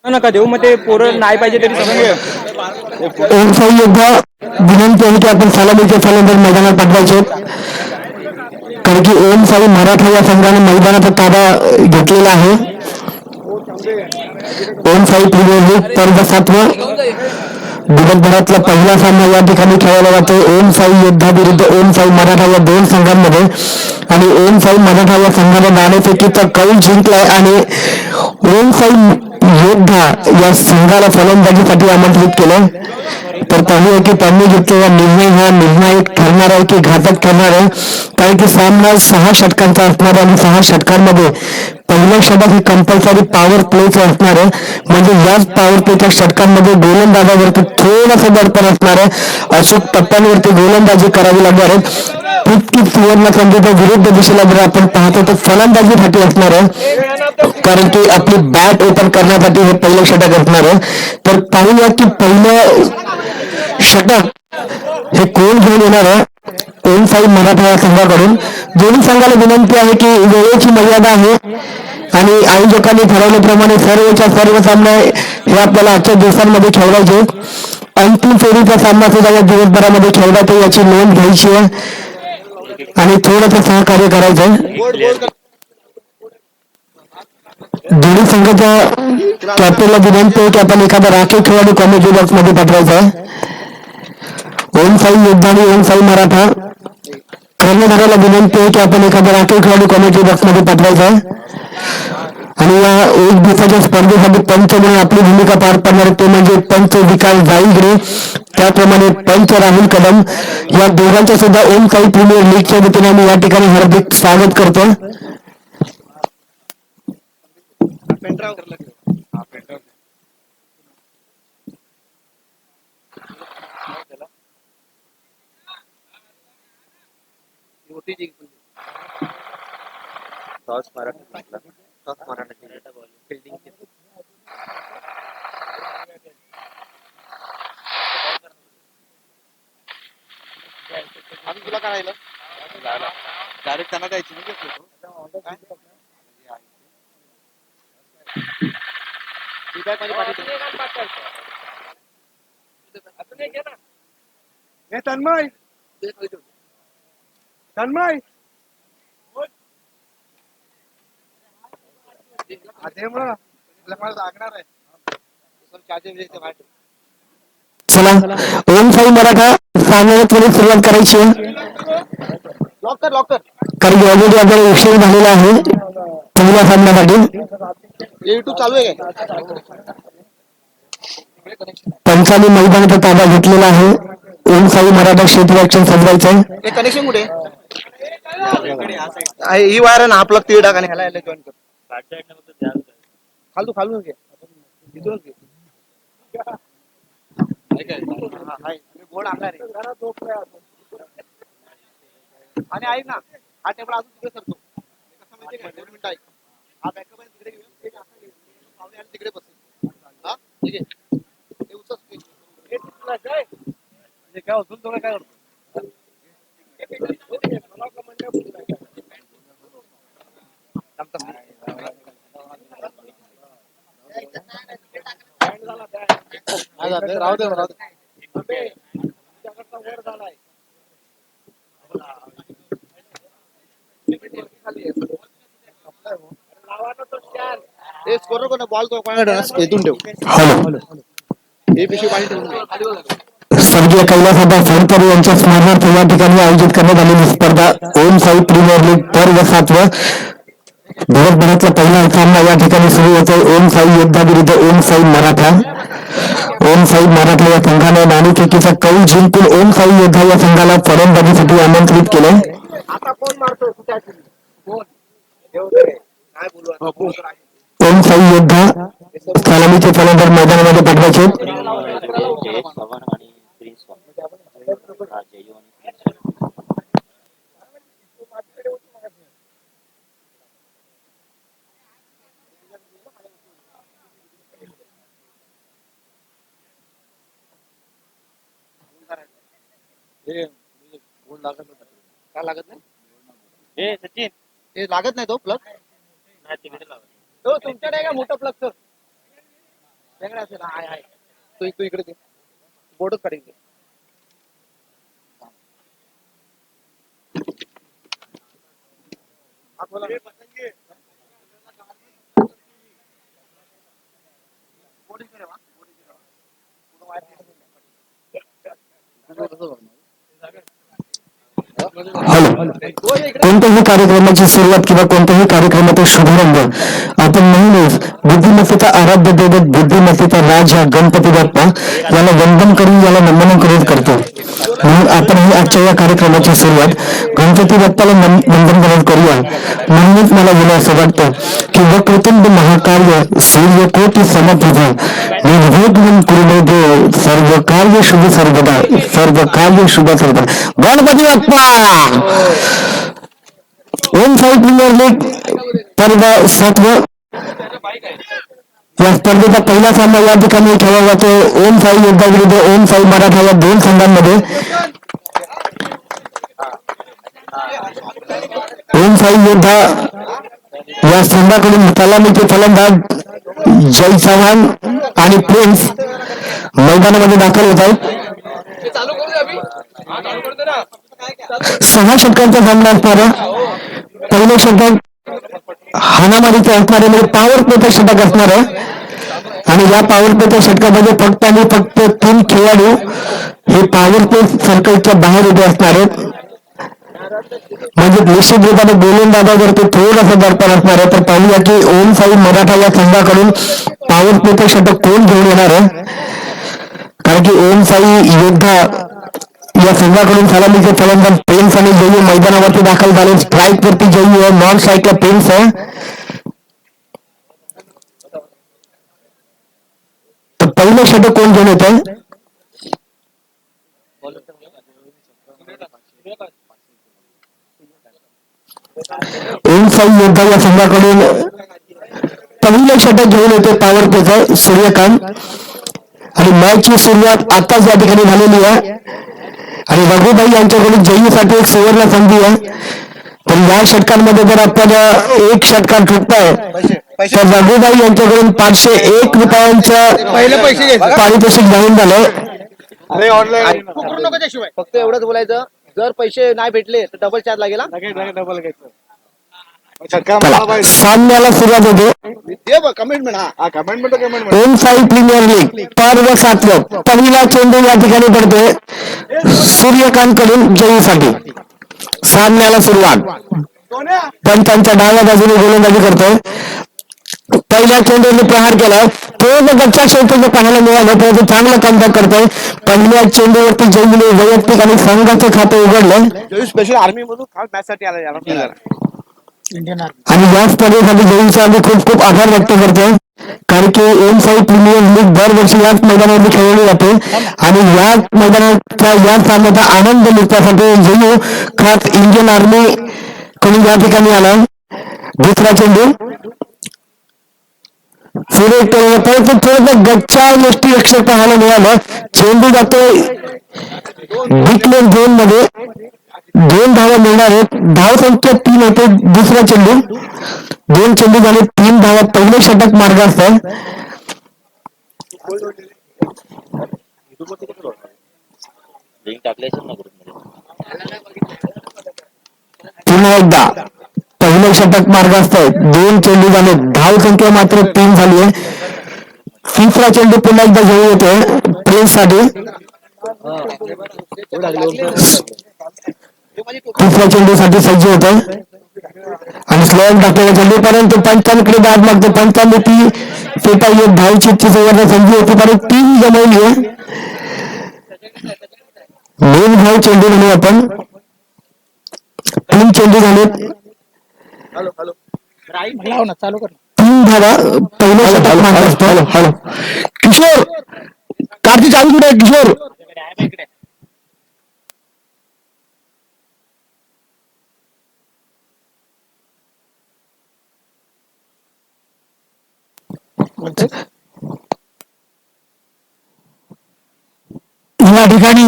नका देऊ, मग ते पोरं नाही पाहिजे तरी ओमसाई योद्धा विनंती आहे की आपण सलामीचे फलंदाज मैदानात पाठवायचे, कारण की ओमसाई मराठा या संघाने मैदानाचा ताबा घेतलेला आहे. ओमसाई प्रीमियर लीग स्पर्धा 7वा दिवसभरातला पहिला सामना या ठिकाणी खेळला जातो ओमसाई योद्धा विरुद्ध ओमसाई मराठा या दोन संघांमध्ये. आणि ओमसाई मराठा या संघाने नाणेफेकीचा कौल जिंकलाय आणि ओमसाई योद्धा या संघाला फलंदाजीसाठी आमंत्रित केलं. तर पाहूया की त्यांनी घेतलेला निर्णय हा निर्णायक ठरणार आहे की घातक ठरणार आहे, कारण की सामना 6 षटकांचा असणार आहे आणि 6 षटकांमध्ये पहिल्या षटक हे कंपल्सरी पॉवर प्लेच असणार आहे. म्हणजे याच पॉवर प्लेच्या षटकांमध्ये गोलंदाजावरती थोडासा दडपण असणार आहे. अचूक टप्प्यांवरती गोलंदाजी करावी लागणार आहे. तितकी सुवर्ण संधीच्या विरुद्ध दिशेला जर आपण पाहतो तर फलंदाजीसाठी असणार आहे, कारण की आपली बॅट ओपन करण्यासाठी हे पहिलं षटक असणार आहे. तर पाहूया की पहिलं षटक हे कोण घेऊन येणार आहे ओमसाई मराठा या संघाकडून. दोन्ही संघाला विनंती आहे की वेळेची मर्यादा आहे आणि आयोजकांनी ठरवल्याप्रमाणे सर्वच्या सर्व सामने हे आपल्याला आजच्या दिवसांमध्ये खेळवायचे. अंतिम फेरीचा सामना सुद्धा या दिवसभरामध्ये खेळवायचा याची नोंद घ्यायची आहे आणि थोडंसं सहकार्य करायचं. दोन्ही संघाच्या कॅप्टनला विनंती आहे की आपण एखादा राखीव खेळाडू कॉमेडी बॉक्स मध्ये पाठवायचा आहे. ओमसाई योद्धा आणि ओमसाई मराठा कर्णधाराला विनंती आहे की आपण एखादा राखीव खेळाडू कॉमेडी बॉक्स मध्ये पाठवायचा आहे. आणि या एक दिवसाच्या स्पर्धेसाठी पंच म्हणून आपली भूमिका पार पाडणार ते म्हणजे पंच विकास जाईगरे, त्याप्रमाणे पंच राहुल कदम. या दोघांच्या सुद्धा ओमसाई प्रीमियर लीगच्या वतीने आम्ही या ठिकाणी हार्दिक स्वागत करतो. आम्ही तुला काय डायरेक्ट त्यांना द्यायची तन्मय तन्मय लागणार आहे. चला ओमसाई मराठा सामन्याला थोडी सुरुवात करायची आहे, लॉकर लॉकर कारण की ऑलरेडी आपल्याला उशीर झालेला आहे पहिल्या सामन्यासाठी. युट्यूब चालू आहे. पंचांनी मैदानाचा ताबा घेतलेला आहे. ओमसाई मराठा क्षेत्र ऍक्शन समजायचं आहे. कनेक्शन कुठे ही वायर ना आपला तीळ टाका आणि ह्याला जॉईन कर. खालू खालून घे इथूनच घे. गोड आणणार आणि ऐक ना हा टेबल अजून तिकडे सरतो. कसं माहिती आहे 2 मिनिटं ऐक. हा बॅकअप तिकडे घेऊया तिकडे बसेल. हा ठीक आहे ते उचल काय होतं तुला काय करतो. राहू दे राहू दे. स्कोर कोण बॉल तो इथून ठेव. हे पिशवी पाणी ठेवून स्वर्गीय कैलासदादा फडकर यांच्या स्मरणार्थ या ठिकाणी आयोजित करण्यात आलेली स्पर्धा ओमसाई प्रीमियर लीग पर्व 7वा दिवसभरातला पहिला सामना या ठिकाणी सुरू होतो. ओमसाई योद्धा विरुद्ध ओमसाई मराठा. ओमसाई मराठा या संघाने नाणेफेकीचा कौल जिंकून ओमसाई योद्धा या संघाला फलंदाजीसाठी आमंत्रित केले. ओमसाई योद्धा सलामीचे फलंदाज मैदानामध्ये पाठवायचे. गोल लागत का लागत नाही हे लागत नाही तो प्लग तो तुमच्याकडे आहे का मोठं प्लग वेगळं असेल आहे तू इकडे दे बोर्डच काढीन दे. हा, बोला. बोर्ड इकडे वा. पूर्ण वायर कोणत्याही कार्यक्रमाची सुरुवात किंवा कोणत्याही कार्यक्रमाचा शुभारंभ आपण नेहमीच बुद्धिमत्तेचा आराध्य दैवत बुद्धिमत्तेचा राजा गणपती बाप्पा याला वंदन करून याला नमन करून करतो. म्हणून आपण ही आजच्या या कार्यक्रमाची सुरुवात गणपती बाप्पाला वंदन करून करूया. म्हणूनच मला गेलं असं वाटतं की वक्रतुंड महाकार्य सूर्यकोटी समप्रभ निर्विघ्नं कुरु देव सर्व कार्य शुभ सर्वदा सर्व कार्य शुभ सर्वदा. गणपती बाप्पा. ओम साई प्रीमियर लीग स्पर्धा 7 या स्पर्धेचा पहिला सामना या ठिकाणी खेळला जातो. ओम साई योद्धा विरुद्ध ओम साई मराठा या दोन संघांमध्ये. ओम साई योद्धा या संघाकडून सलामीचे फलंदाज जय चव्हाण आणि प्रिन्स मैदानामध्ये दाखल होत आहेत. 6 षटकांचा सामना असणारा पहिलं षटक हाणामारीचं असणारे म्हणजे पॉवर प्लेचं षटक असणार आणि या पॉवर प्लेच्या षटकामध्ये फक्त आणि फक्त 3 खेळाडू हे पॉवर प्ले सर्कलच्या बाहेर उभे असणार आहेत. म्हणजे निश्चित रूपाने गोलंदाजावरती थोडासा दडपण असणार आहे. तर पाहूया की ओम साई मराठा या संघाकडून पॉवर प्लेचं षटक कोण घेऊन येणार आहे. कारण की ओम साई योद्धा या संघाकडून सलामीचे फलंदाज प्रिन्स आणि जयू मैदानावरती दाखल झाले. स्ट्राईक वरती जयू आहे, नॉन स्ट्राईकला प्रिन्स आहे. तर पहिलं षटक कोण घेऊन येत आहे. ओम साई योद्धा या संघाकडून पहिलं षटक घेऊन येते पॉवर प्लेचं सूर्यकांत आणि मॅचची सुरुवात आताच या ठिकाणी झालेली आहे. आणि रघुभाई यांच्याकडून जयीसाठी एक सुवर्ण संधी आहे. तर या षटकांमध्ये जर आपल्याला एक षटकार चुकताय तर रघुभाई यांच्याकडून 501 रुपयांचं पारितोषिक जाहीर झालंय. फक्त एवढंच बोलायचं जर पैसे नाही भेटले तर डबल चार्ज लागेल. सामन्याला सुरुवात होते. ओम साई प्रीमियर लीग पर्व 7 पहिला चेंडू या ठिकाणी पडतोय सूर्यकांत कडून जयीसाठी. सामन्याला सुरुवात पंचांच्या डाव्या बाजूने गोलंदाजी करतोय. पहिल्या चेंडूने प्रहार केलाय. थोडं गच्च्या क्षेत्राचं पाहायला मिळालं परंतु चांगलं कमबॅक करतोय. पहिल्या चेंडूवरती जयीने वैयक्तिक आणि संघाचं खातं उघडलं. स्पेशल आर्मी मधून मॅच साठी आला आणि या स्पर्धेसाठी जयींचा आम्ही खूप खूप आभार व्यक्त करतोय. कारण की ओम साई प्रीमियर लीग दरवर्षी याच मैदानावरती खेळवली जाते आणि या मैदानाचा या सामन्याचा आनंद लुटण्यासाठी जयू खास इंडियन आर्मी कडून या ठिकाणी आला. दुसरा चेंडू पुढे परंतु थोडं गच्चा गोष्टी अक्षर पाहायला मिळालं. चेंडू जातोय डिक्लेअर झोन मध्ये. 2 धावा मिळणार आहेत. धाव संख्या 3 होते. दुसरा चेंडू 2 चेंडू झाले 3 धावा. पहिले षटक मार्गास आहे. पुन्हा एकदा पहिलं षटक मार्गास आहे. 2 चेंडू झाले. धाव संख्या मात्र 3 झाली आहे. तिसरा चेंडू पुन्हा एकदा घेऊन येतोय प्रिन्स साठी. तिसऱ्या चेंडूसाठी सज्ज होत आणि स्लोअर टाकलेला चेंडू परंतु पंचांकडे बाद मागतो. पंचांनी ती सेटा येत धावची सुवर्ण संधी होती परंतु 3 जमवली आहे. मेन धाव चेंडू म्हणून आपण 3 चेंडू झाले. 3 धावा पहिलं षटक मागत असतो. किशोर कार्तिक चालू कुठे किशोर. या ठिकाणी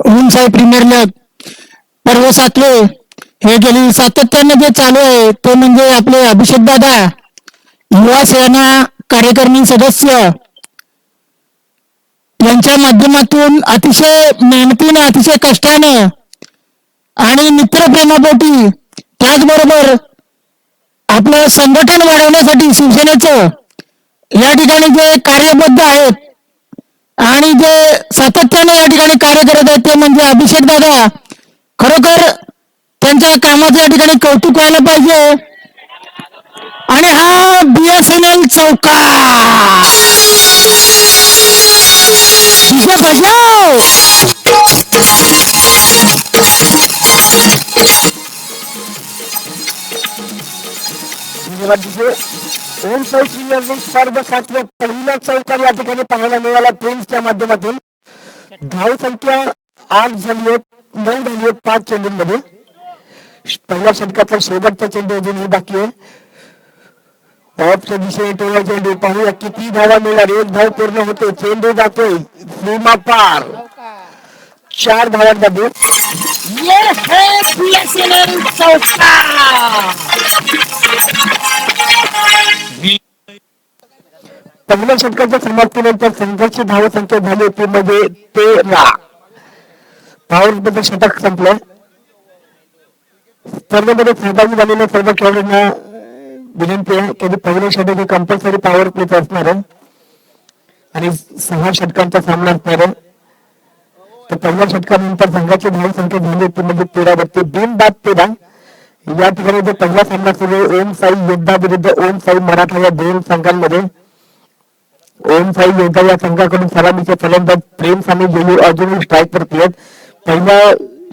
ओम साई प्रीमियर लीग पर्व सातवे हे गेली सातत्याने जे चालू आहे ते म्हणजे आपले अभिषेक दादा युवा सेना कार्यकारिणी सदस्य यांच्या माध्यमातून अतिशय मेहनतीने अतिशय कष्टाने आणि मित्रप्रेमापोटी त्याचबरोबर आपलं संघटन वाढवण्यासाठी शिवसेनेचं या ठिकाणी जे कार्यबद्ध आहेत आणि जे सातत्याने या ठिकाणी कार्य करत आहेत ते म्हणजे अभिषेक दादा. खरोखर त्यांच्या कामाचं या ठिकाणी कौतुक व्हायला पाहिजे. आणि हा BSNL चौका स्पर्धा सातव्या पहिला चौकार या ठिकाणी पाहायला मिळाला प्रिन्सच्या माध्यमातून. धाव संख्या 8 झाली आहे, 9 झाली आहे 5 चेंडूंमध्ये. पहिल्या षटकाचा शेवटचा चेंडू अजूनही बाकी आहे. ऑफच्या दिशेने टोळा चेंडू पाहूया किती धावा मिळणार. 1 धाव पूर्ण होते, चेंडू जातोय सीमा पार. 4 धावांमध्ये पहिल्या षटकाच्या समाप्तीनंतर संघाची धावसंख्या झाली होती म्हणजे 13. पॉवर षटक संपलं. स्पर्धेमध्ये सहभागी झालेल्या सर्व खेळाडूंना विनंती आहे की पहिल्या षटक हे कंपल्सरी पॉवर प्लेच असणार आहे आणि 6 षटकांचा सामना असणार आहे. तर पहिल्या षटकानंतर संघाची धावसंख्या झाली होती म्हणजे 13 वरती बिनबाद 13. या ठिकाणी जो पहिला सामना सुरू आहे ओम साई योद्धा विरुद्ध ओम साई मराठा या 2 संघांमध्ये. ओम साई योद्धा या संघाकडून सलामीचे फलंदाज प्रेम स्वामी जेलू अजूनही स्ट्राईक वरती आहेत. पहिल्या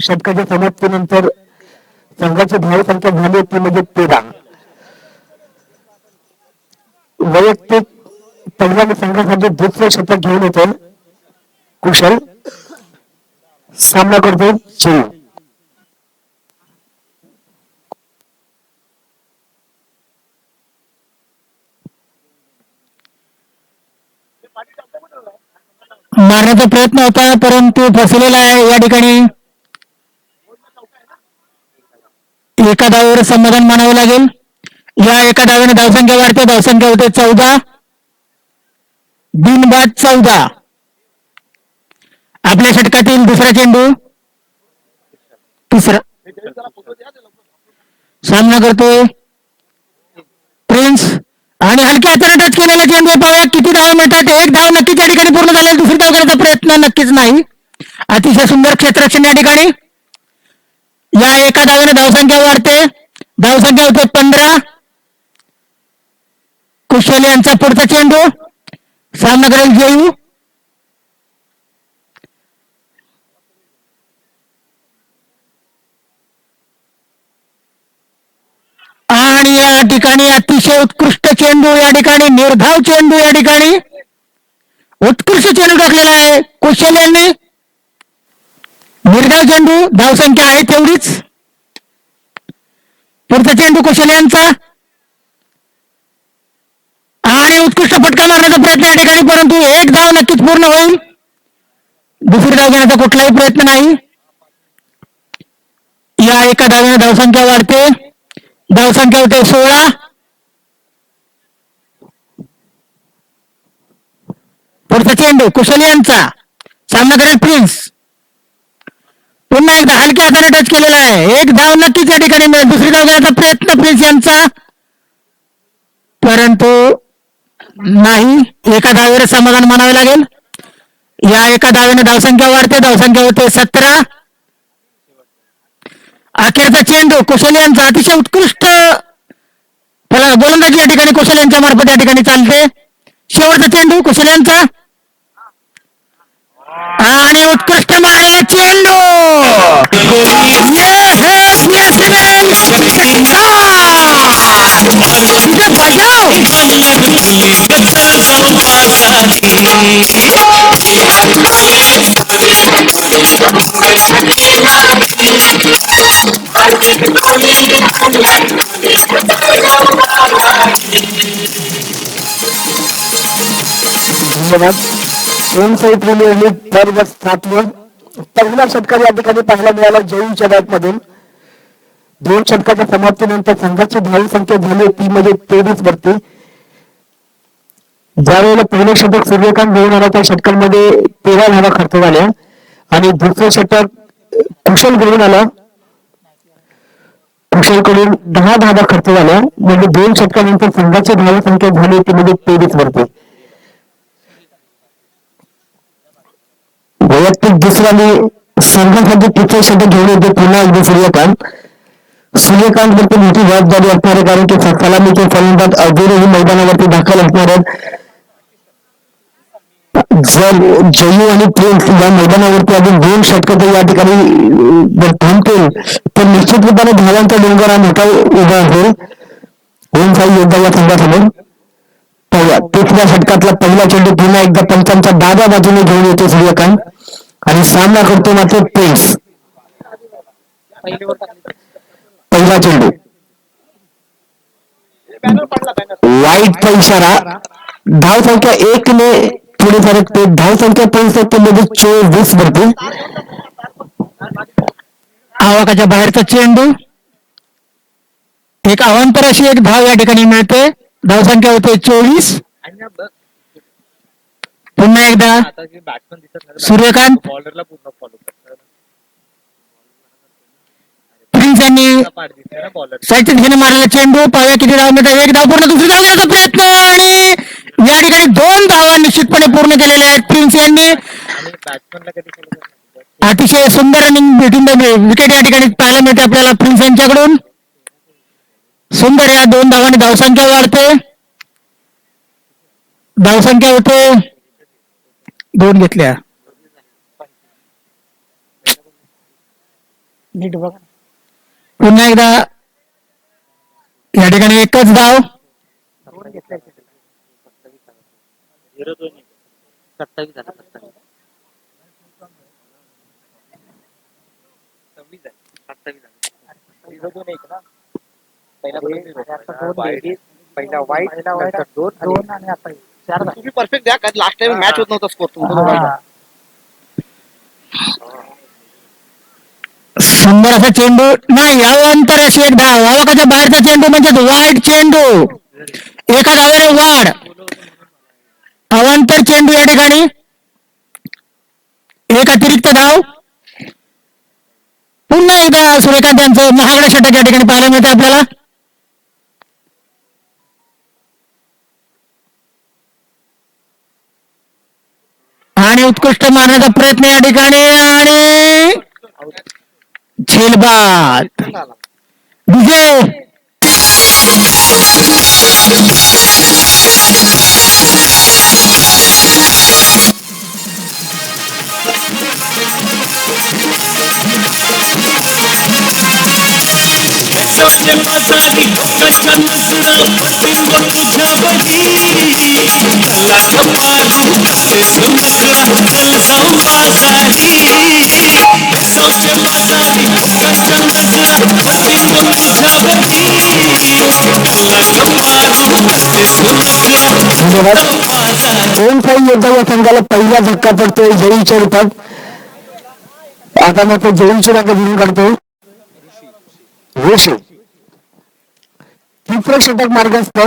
षटकाच्या समाप्तीनंतर संघाची धावसंख्या झाली होती म्हणजे 13. वैयक्तिक पहिल्या संघासाठी दुसरे षटक घेऊन येतो कुशल. सामना करतो चेऊ. मारण्याचा प्रयत्न होता परंतु फसलेला आहे. या ठिकाणी एका धावेवर समाधान मानावे लागेल. या एका धावेने धावसंख्या वाढते. धावसंख्या होते 14. बिनबाद 14. आपल्या षटकातील दुसरा चेंडू तिसरा सामना करतोय प्रिन्स आणि हलक्या हाताने टच केलेला चेंडू पाहूया किती धावा मिळतात. 1 धाव नक्कीच या ठिकाणी पूर्ण झालेला. दुसरी धाव करण्याचा प्रयत्न नक्कीच नाही. अतिशय सुंदर क्षेत्ररक्षण या ठिकाणी. या एका धावेने धावसंख्या वाढते. धावसंख्या होते 15. कुशल यांचा पुढचा चेंडू सामना करेल जेयू. आणि या ठिकाणी अतिशय उत्कृष्ट चेंडू या ठिकाणी निर्धाव चेंडू या ठिकाणी उत्कृष्ट चेंडू टाकलेला आहे कुशल यांनी. निर्धाव चेंडू धावसंख्या आहे तेवढीच. पुढचा चेंडू कुशल यांचा आणि उत्कृष्ट फटका मारण्याचा प्रयत्न या ठिकाणी परंतु 1 धाव नक्कीच पूर्ण होईल. दुसरी धाव घेण्याचा कुठलाही प्रयत्न नाही. या एका धावेने धावसंख्या वाढते. धावसंख्या होते 16. पुढचा चेंडू कुशल यांचा सामना करेल प्रिन्स. पुन्हा एकदा हलक्या हाताने टच केलेला आहे. 1 धाव नक्कीच या ठिकाणी मिळेल. दुसरी धाव घेण्याचा प्रयत्न प्रिन्स यांचा परंतु नाही. एका धावेवर समाधान मानावे लागेल. या एका धावेने धावसंख्या वाढते. धावसंख्या होते 17. अखेरचा चेंडू कुशल यांचा अतिशय उत्कृष्ट गोलंदाजी या ठिकाणी कुशल यांच्या मार्फत या ठिकाणी चालते. शेवटचा चेंडू कुशल यांचा आणि उत्कृष्ट मारलेला चेंडू धन्यवाद. ओम साई प्रीमियर लीग पर्व 7. पहिला षटकार या ठिकाणी पाहायला मिळाला जयूच्या बॅट मधून. 2 षटकाच्या समाप्तीनंतर संघाची धाव संख्या झाली ती म्हणजे 23 वरती. ज्या वेळेला पहिले षटक सूर्यकांत घेऊन आला त्या षटकांमध्ये 13 धावा खर्च झाल्या आणि दुसरं षटक कुशल घेऊन आला, कुशलकडून 10 धावा खर्च झाल्या. म्हणजे 2 षटकानंतर संघाची धाव संख्या झाली ती म्हणजे 23 वरती. वैयक्तिक दुसऱ्याने संघासाठी तिसरे षटक घेऊन येते पुन्हा एकदा सूर्यकांत. सूर्यकांतवरती मोठी जबाबदारी असणार आहे कारण की सलामीचे फलंदाज अजूनही मैदानावरती दाखल असणार आहेत. जर जयू आणि प्रिन्स या मैदानावरती अजून 2 षटक या ठिकाणी थांबतील तर निश्चित रूपाने धावांचा डोंगर हा मोठा उभा असेल ओम साई योद्धा या संघासमोर. तिसऱ्या षटकातला पहिला चेंडू पुन्हा एकदा पंचांच्या डाव्या बाजूने घेऊन येतो सूर्यकांत आणि सामना करतो मात्र प्रिन्स. पहिला चेंडू वाईटचा इशारा. धाव संख्या 1 ने पुढे सरकते. धाव संख्या 65 मध्ये 24 भरते. आवाकाच्या बाहेरचा चेंडू. एक अवांतर अशी एक धाव या ठिकाणी मिळते. धाव संख्या होते 24. पुन्हा एकदा सूर्यकांत प्रिन्स यांनी साईडच्या दिशेने मारलेला चेंडू. पाहूया किती धाव मिळतात. एक धाव पूर्ण, दुसरी धाव प्रयत्न आणि या ठिकाणी 2 धावा निश्चितपणे पूर्ण केलेल्या आहेत प्रिन्स यांनी. अतिशय सुंदर रनिंग भेटून विकेट या ठिकाणी पाहायला मिळते आपल्याला प्रिन्स यांच्याकडून. सुंदर या 2 धावांनी धावसंख्या वाढते. धावसंख्या होते 2 घेतल्या. नीट बघा पुन्हा एकदा या ठिकाणी एकच धाव. तुम्ही परफेक्ट द्या कारण लास्ट टाइम मॅच होत नव्हता स्कोर तुमचा. सुंदर असा चेंडू नाही. अवांतर अशी एक धाव. आवाकाच्या बाहेरचा चेंडू म्हणजे वाईट चेंडू. एका धावाने वाढ. अवांतर चेंडू या ठिकाणी. एक अतिरिक्त धाव. पुन्हा एकदा सूर्यकांत यांचं महागडे षटक या ठिकाणी पाहायला मिळते आपल्याला. आणि उत्कृष्ट मारण्याचा प्रयत्न या ठिकाणी आणि झेलबाद विजय. ओम साई योद्धा या संघाला पहिला धक्का पडतोय जयीच्या रूपात. आता मग तो जयीची रांग भरून काढतो ऋषी. तिसरं षटक मार्गस्थ.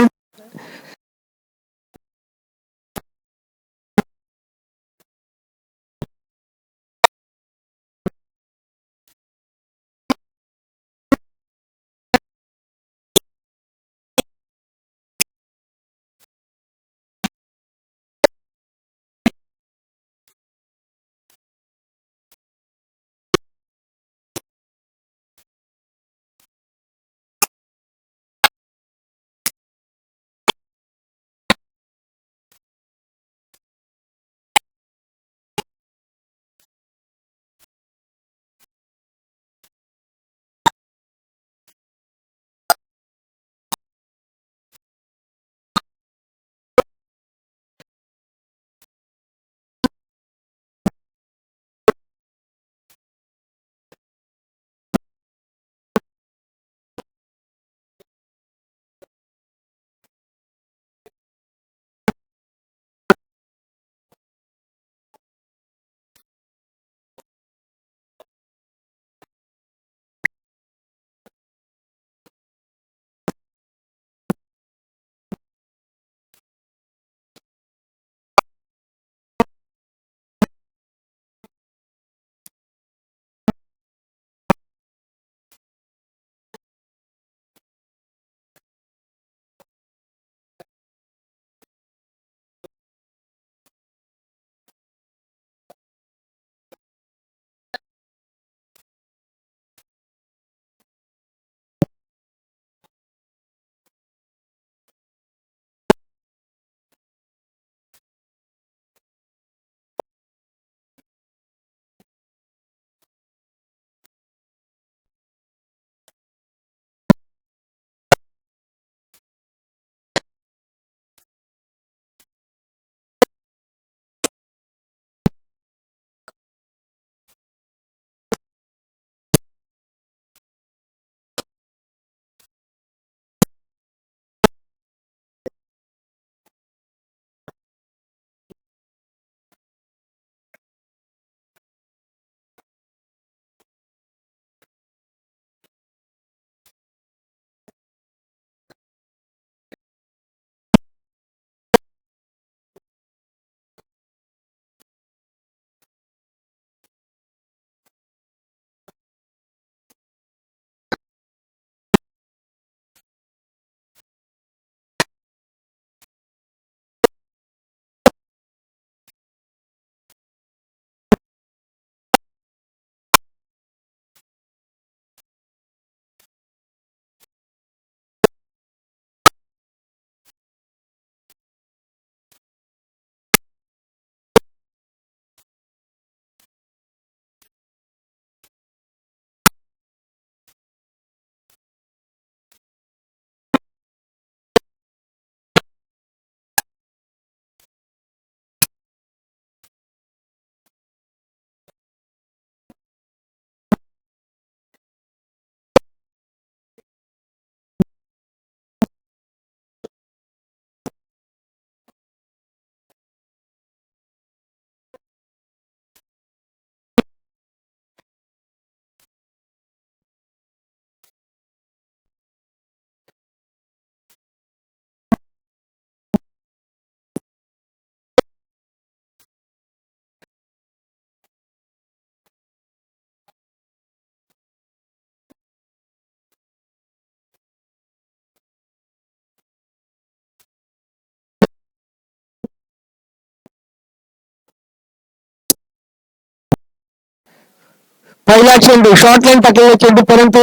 पहिला चेंडू शॉर्ट लाईन टाकलेला चेंडू परंतु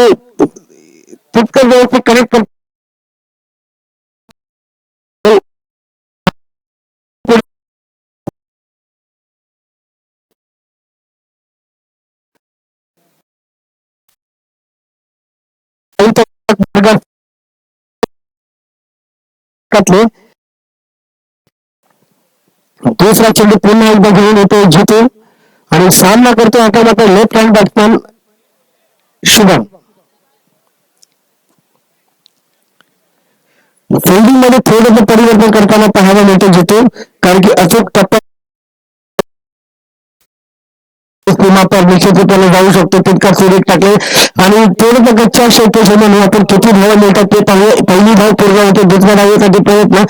तितकं व्यवस्थित कनेक्ट करतो दुसरा चेंडू पुन्हा एकदा घेऊन येतो जितू आणि सामना करतो आता मात्र left hand batsman Shubham. Fielding मध्ये थोडंसं परिवर्तन करताना पाहायला मिळतं जितू कारण की अचूक टप्प्या सीमापार निश्चित रूपाने जाऊ शकतो तितका सुरेख टाकले आणि थोडंसं गच्च्या शोकेश म्हणून आपण किती धावा मिळतात ते पहिली धाव पूर्ण होते दुसऱ्या धावेसाठी प्रयत्न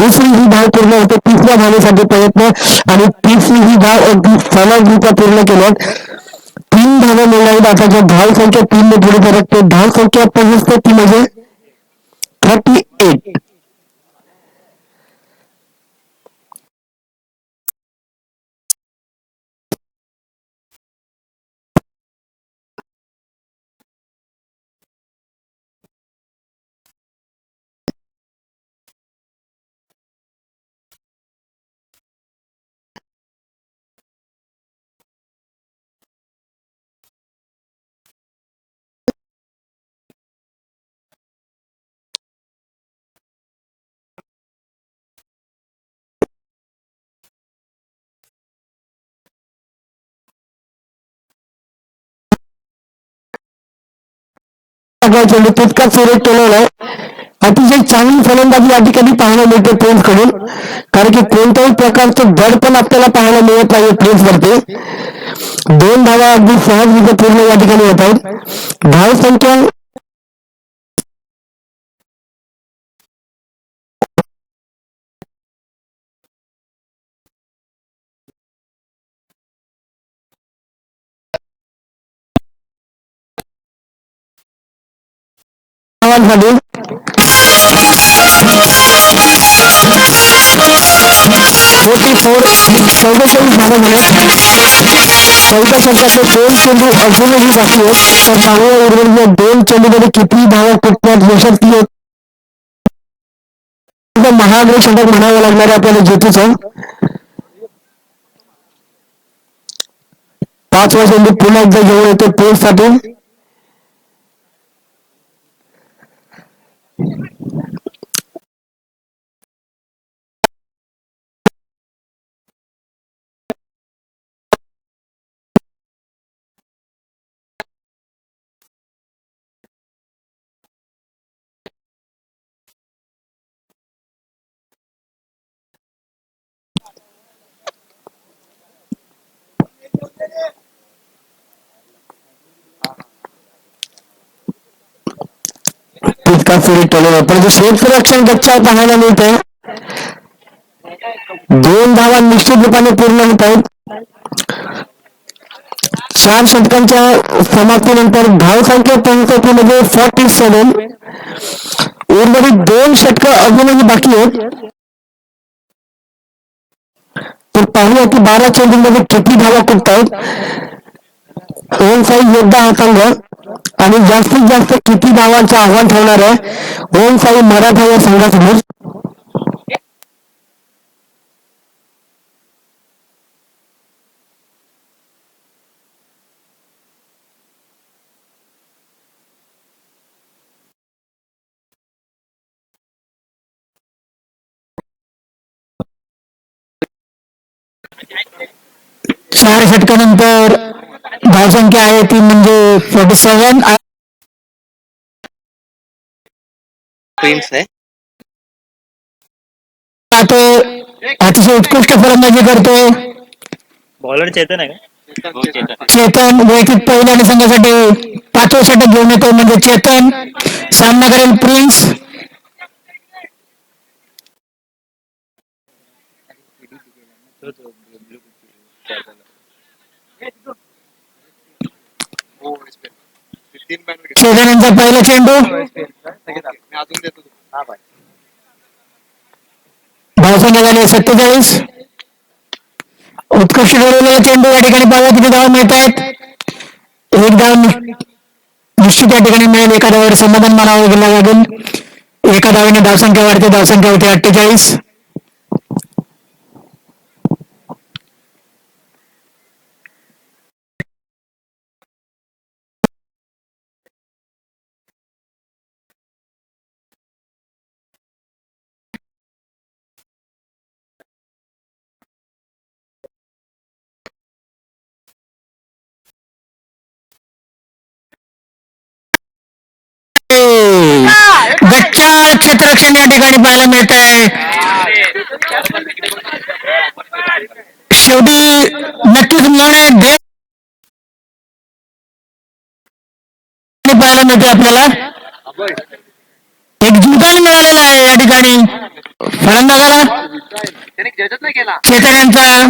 दुसरी ही धाव पूर्ण होते तिसऱ्या धावेसाठी प्रयत्न आणि तिसरी ही धाव अगदी सलगरित्या पूर्ण केल्यात 3 धावा मिळाल्या आता जो धाव संख्या 3 ने पुढे सरकते धाव संख्या पोहोचते ती म्हणजे 38. चेंडू तितकाच सुरेख केलेला आहे अतिशय चांगली फलंदाजी या ठिकाणी पाहायला मिळते प्रिन्स कडून कारण की कोणत्याही प्रकारचं दड पण आपल्याला पाहायला मिळत नाही प्रिन्स वरती 2 धावा अगदी सहजरित्या पूर्ण या ठिकाणी होत आहेत धाव संख्या झाली मोठी फोड 44 धावा झाल्या चौदा षटकाचे 2 चेंडू अजूनही बाकी आहेत तर मागील उर्वरित 2 चेंडूमध्ये किती धावा टिकतात यशस्वी महागडे षटक म्हणावं लागणार आहे आपल्याला जेतूचं 5वा चेंडू पुन्हा एकदा घेऊन येतो प्लेस साठी तितका सुरेख केलेला परंतु क्षेत्ररक्षण गच्चा पाहायला मिळते 2 धावा निश्चित रूपाने पूर्ण होत आहेत 4 षटकांच्या समाप्तीनंतर धाव संख्या पोहोचते म्हणजे 47 उर्वरित 2 षटक अजूनही बाकी आहेत तर पाहूया की 12 चेंडूमध्ये किती धावा टिकतात ओम साई योद्धा हा संघ आणि जास्तीत जास्त किती धावांचं आव्हान ठेवणार आहे ओम साई मराठा या संघासमोर 4 षटकानंतर धावसंख्या आहे ती म्हणजे 47 अतिशय उत्कृष्ट फलंदाजी करतोय बॉलर चेतन आहे का चेतन वैयक्तिक पहिल्या संघासाठी 5वं षटक घेऊन येतो म्हणजे चेतन सामना करेल प्रिन्स चेतनांचा पहिला चेंडू धावसंख्या झाली 47 उत्कृष्ट ठरवलेला चेंडू या ठिकाणी पाहूया किती धावा मिळत आहेत एक धाव निश्चित या ठिकाणी मिळेल. एका धावावर समाधान मानावं गेलं लागेल. एका धावेने धावसंख्या वाढते. धावसंख्या होते 48. गच्चाळ क्षेत्ररक्षण या ठिकाणी पाहायला मिळत आहे. शेवटी नक्कीच मिळवणे पाहायला मिळते आपल्याला. एक जीवदान मिळालेला आहे या ठिकाणी फलंदाजाला. चेतन यांचा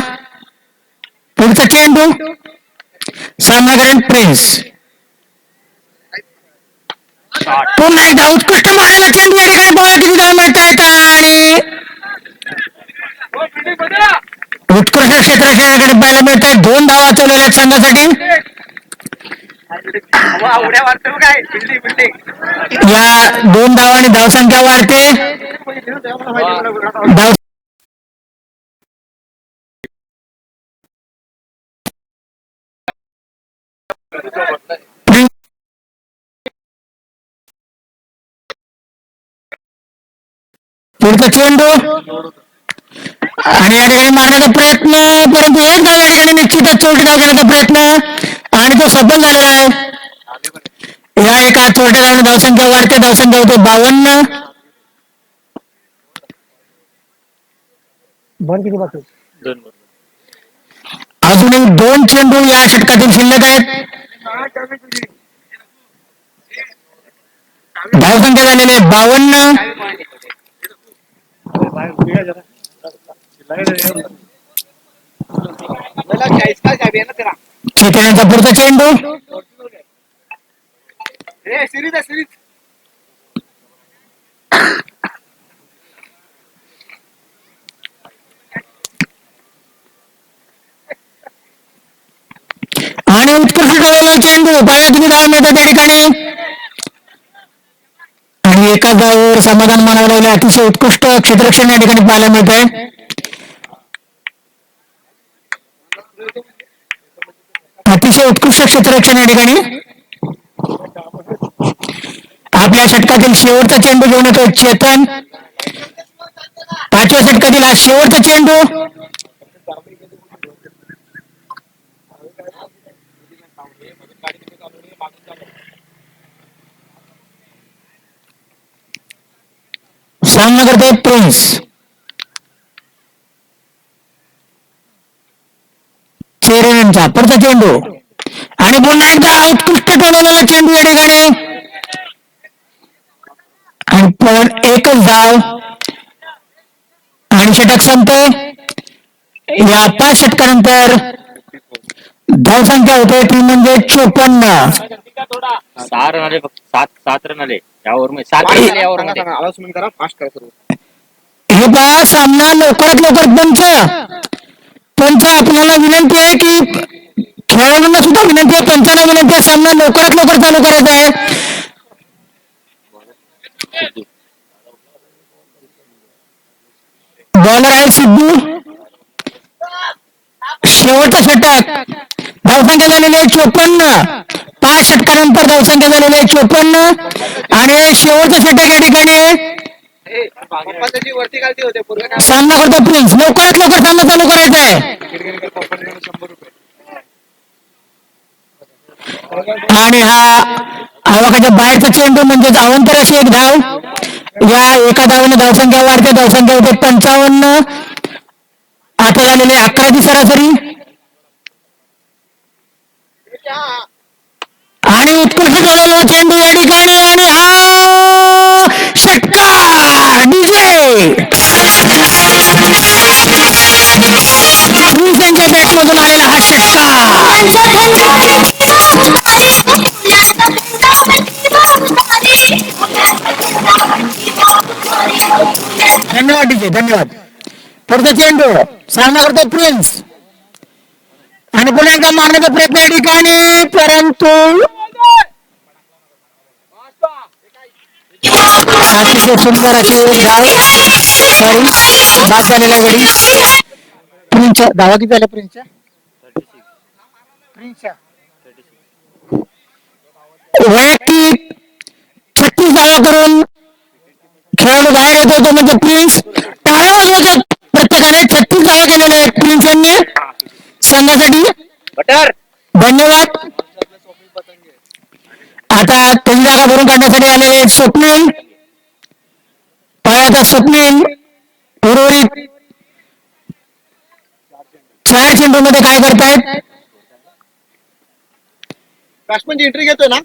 पुढचा चेंडू सामना करेल प्रिन्स. पुन्हा एकदा उत्कृष्ट मारलेला चेंडू या ठिकाणी बघा किती धाव मिळत आहेत. आणि उत्कृष्ट क्षेत्ररक्षण या ठिकाणी पाहायला मिळत आहे. 2 धावा वाचवलेल्या आहेत संघासाठी. या 2 धावांनी धावसंख्या वाढते. पुढचा चेंडू आणि या ठिकाणी मारण्याचा प्रयत्न, परंतु एक धाव या ठिकाणी निश्चितच चोरटी धाव घेण्याचा प्रयत्न आणि तो सफल झालेला आहे. या एका चोरट्या धावने धावसंख्या वाढते. धावसंख्या होते 52. अजूनही 2 चेंडू या षटकातील शिल्लक आहेत. धावसंख्या झालेली आहे 52. चेतनाचा पुढचा चेंडू आणि उत्कृष्ट ठेवलेला चेंडू पाया तुम्ही धाव मिळतात त्या ठिकाणी. आणि एका धावावर समाधान मानावं लागले. अतिशय उत्कृष्ट क्षेत्ररक्षण या ठिकाणी पाहायला मिळत आहे. अतिशय उत्कृष्ट क्षेत्ररक्षण या ठिकाणी. आपल्या षटकातील शेवटचा चेंडू घेऊन येतो चेतन. 5व्या षटकातील हा शेवटचा चेंडू. सामना करते प्रिन्स. चेरेनचा पुढचा चेंडू आणि पुन्हा एकदा उत्कृष्ट ठेवलेला चेंडू या ठिकाणी. आणि पण एकच धाव आणि षटक संपते. या 5 षटकानंतर धावसंख्या होते ती म्हणजे 54. 6 रन आले. 7 रन आले यावर. 7 रन आले यावर. हे पहा सामना लवकरात लवकर. पंच आपल्याला विनंती आहे की खेळाडूंना सुद्धा विनंती आहे, पंचांना विनंती आहे, सामना लवकरात लवकर चालू करायचा आहे. बॉलर आहे सिद्धू. शेवटचा षटक. धावसंख्या झालेली आहे 54. 5 षटकानंतर धावसंख्या झालेली आहे 54. आणि शेवटचं षटक या ठिकाणी सामना करतो प्रिन्स. लवकरात लवकर सामना चालू करायचा आहे. आणि हा आवाकाच्या बाहेरचा चेंडू म्हणजे अवंतर अशी एक धाव. या एका धावेने धावसंख्या वाढते. धावसंख्या होते 55. आता झालेले 11ची सरासरी. आणि उत्कृष्ट झालेला चेंडू या ठिकाणी. आणि हा षटकार डीजे त्यांच्या बॅटमधून आलेला हा षटकार. धन्यवाद डीजे, धन्यवाद. पुढचा चेंडू सामना करतो प्रिन्स. आणि पुन्हा एकदा मारण्याचा प्रयत्न या ठिकाणी, परंतु अतिशय सुंदर असे डाव, सॉरी बाद झालेला गडी. प्रिन्सच्या धावा किती झाल्या प्रिन्सच्या? वैयक्तिक 36 धावा करून खेळाडू बाहेर येतो तो म्हणजे प्रिन्स. टाळ्या वाजवतात प्रत्येकाने. 36 धावा केलेल्या आहेत प्रिन्स यांनी संघासाठी. धन्यवाद. आता पहिली जागा भरून काढण्यासाठी आलेले स्वप्नील, पायाचा स्वप्नील उर्वरित 4 चेंडूमध्ये काय करतायत? बॅट्समन एंट्री घेतोय ना,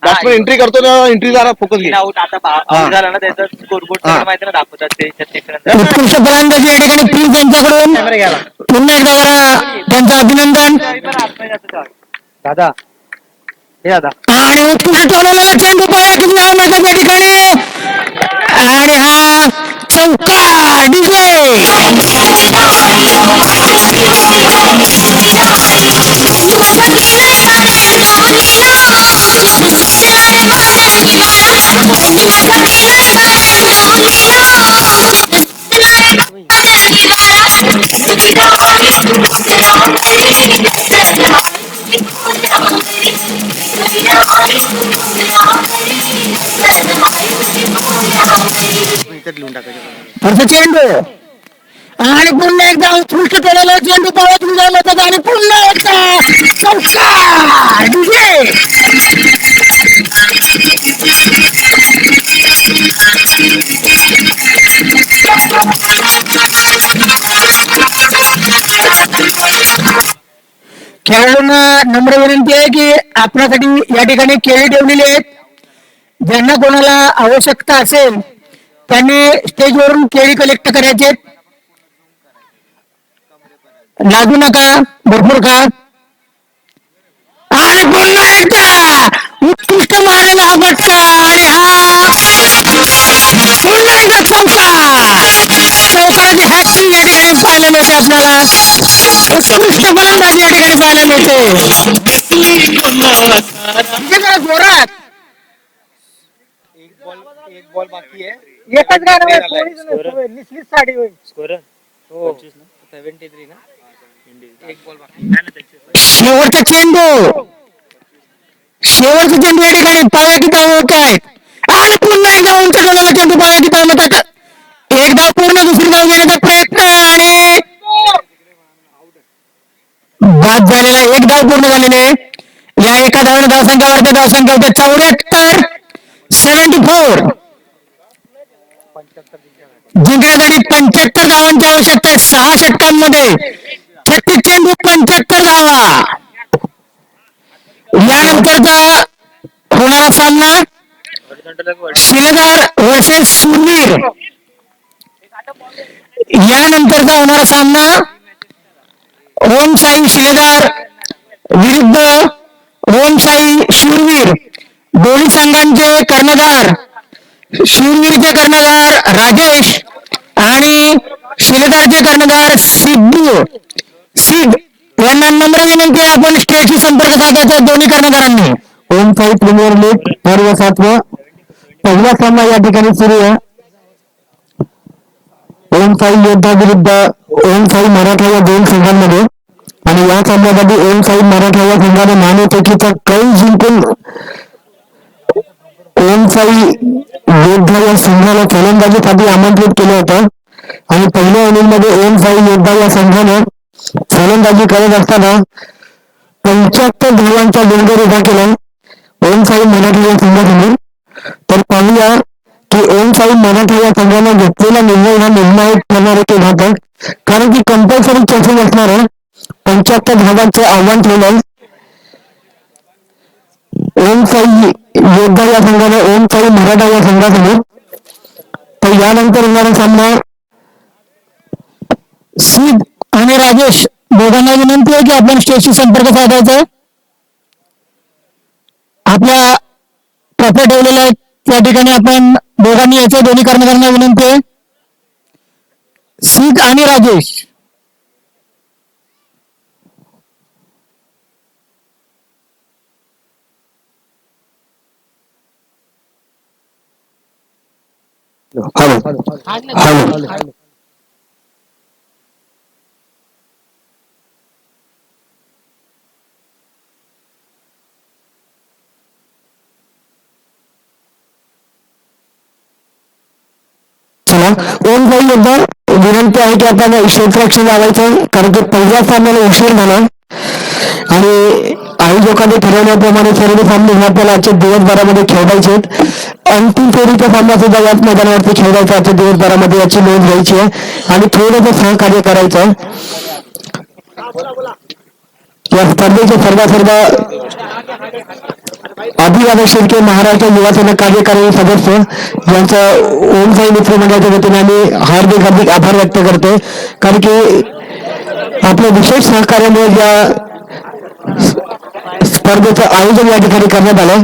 बॅट्समन एंट्री करतो ना, एंट्री जरा फोकस घे. आउट आता out झाला ना त्याचा स्कोरबोर्ड माहिती ना दाखवतात ते 36 रन. उत्कृष्ट फलंदाजी या ठिकाणी प्रिन्स यांच्याकडून. पुन्हा एकदा जरा त्यांचं अभिनंदन. दादा हे दादा आणि उत्कृष्ट ठेवलेला चेंडू पाया किती धावा मिळतात या ठिकाणी, आणि हा चौकार डीजे. चेंडू आणि पुन्हा एकदा उत्कृष्ट केलेला चेंडू पावत निघाला होता आणि पुन्हा एकदा चौकार डीजे. खेळाडूंना नम्र विनंती आहे की आपल्यासाठी या ठिकाणी केळी ठेवलेली आहेत. ज्यांना कोणाला आवश्यकता असेल त्यांनी स्टेजवरून केळी कलेक्ट करायचे. लागू नका, भरपूर खा. आणि पुन्हा एकदा उत्कृष्ट मारलेला हा फटका, आणि हा पुन्हा एकदा चौकाराची हॅट्रिक या ठिकाणी पाहायला मिळते आपल्याला. उत्कृष्ट फलंदाजी या ठिकाणी पाहायला मिळते. जोरात एक बॉल बाकी आहे. एकच गाणं निश्चित साडी होईल. स्कोर हो 73 ना. एक बॉल बाकी. शेवटचा चेंडू, शेवटचा चेंडू या ठिकाणी पाया किती होत आहेत. आणि पुन्हा एकदा उंच ठेवलेला चेंडू पाया किती होतात. एकदा पूर्ण दुसरी धाव घेण्याचा प्रयत्न आणि बाद झालेला. एक धाव पूर्ण झालेले. या एका धावाने धावसंख्यावरती धावसंख्या होते 74. 74 जिंकण्यासाठी 75 धावांची आवश्यकता आहे. 6 षटकांमध्ये 36 चेंडू 75 धावा. यानंतरचा होणारा सामना शिलेदार वर्सेस शूरवीर. यानंतरचा होणारा सामना ओम साई शिलेदार विरुद्ध ओम साई शूरवीर. दोन्ही संघांचे कर्णधार, शूरवीरचे कर्णधार राजेश आणि शिलेदारचे कर्णधार सिद्ध यांना नम्र विनंती आहे आपण स्टेजशी संपर्क साधायचा दोन्ही कर्णधारांनी. ओम साई प्रीमियर लीग पर्व 7 पहिला सामना या ठिकाणी सुरू आहे. ओम साई योद्धा विरुद्ध ओम साई मराठा या दोन संघांमध्ये. आणि या सामन्यासाठी ओम साई मराठा या संघाने नाणेफेकीचा कल जिंकून ओम साई योद्धा या संघाला फलंदाजीसाठी आमंत्रित केलं होतं. आणि पहिल्या इनिंगमध्ये ओम साई योद्धा या संघाने फलंदाजी करत असताना 75 धावांचा डोंगर उभा केला ओम साई मराठा या संघासमोर. तर पाहूया की ओम साई मराठा या संघाने घेतलेला निर्णय हा निर्णायक ठरणार ते होता. कारण की कंपल्सरी चेसिंग असणार आहे. 75 धावांचे आव्हान ठेवलं ओम साई योद्धा या संघाने ओम साई मराठा या संघासमोर. तर यानंतर होणारा सामना सिद्ध आणि राजेश दोघांना विनंती आहे की आपण स्टेजशी संपर्क साधायचा आहे. आपल्या ट्रॉफी ठेवलेल्या आहेत त्या ठिकाणी आपण दोघांनी यायचं. दोन्ही कर्मचाऱ्यांना विनंती आहे. सिद्ध आणि राजेश हॅलो हॅलो चला ओम भाई एकदा विनंती आहे की आपण क्षेत्ररक्षण लावायचं, कारण की पहिल्या सामन्याला उशीर झाला आणि आयोजकांनी ठरवल्याप्रमाणे सर्व सामने आपल्याला आजच्या दिवसभरामध्ये खेळायचे. अंतिम फेरीचा सामना सुद्धा याच मैदानावरती खेळायचा आजच्या दिवसभरामध्ये, याची नोंद घ्यायची आहे आणि थोडंसं सहकार्य करायचं आहे. या स्पर्धेचे सर्व अभिवादन शिर्के महाराष्ट्र युवा सेना कार्यकारी सदस्य यांचं ओमसाई मित्र मंडळाच्या वतीने आम्ही हार्दिक आभार व्यक्त करतो, कारण की आपल्या विशेष सहकार्यामुळे या स्पर्धेचं आयोजन या ठिकाणी करण्यात आलं.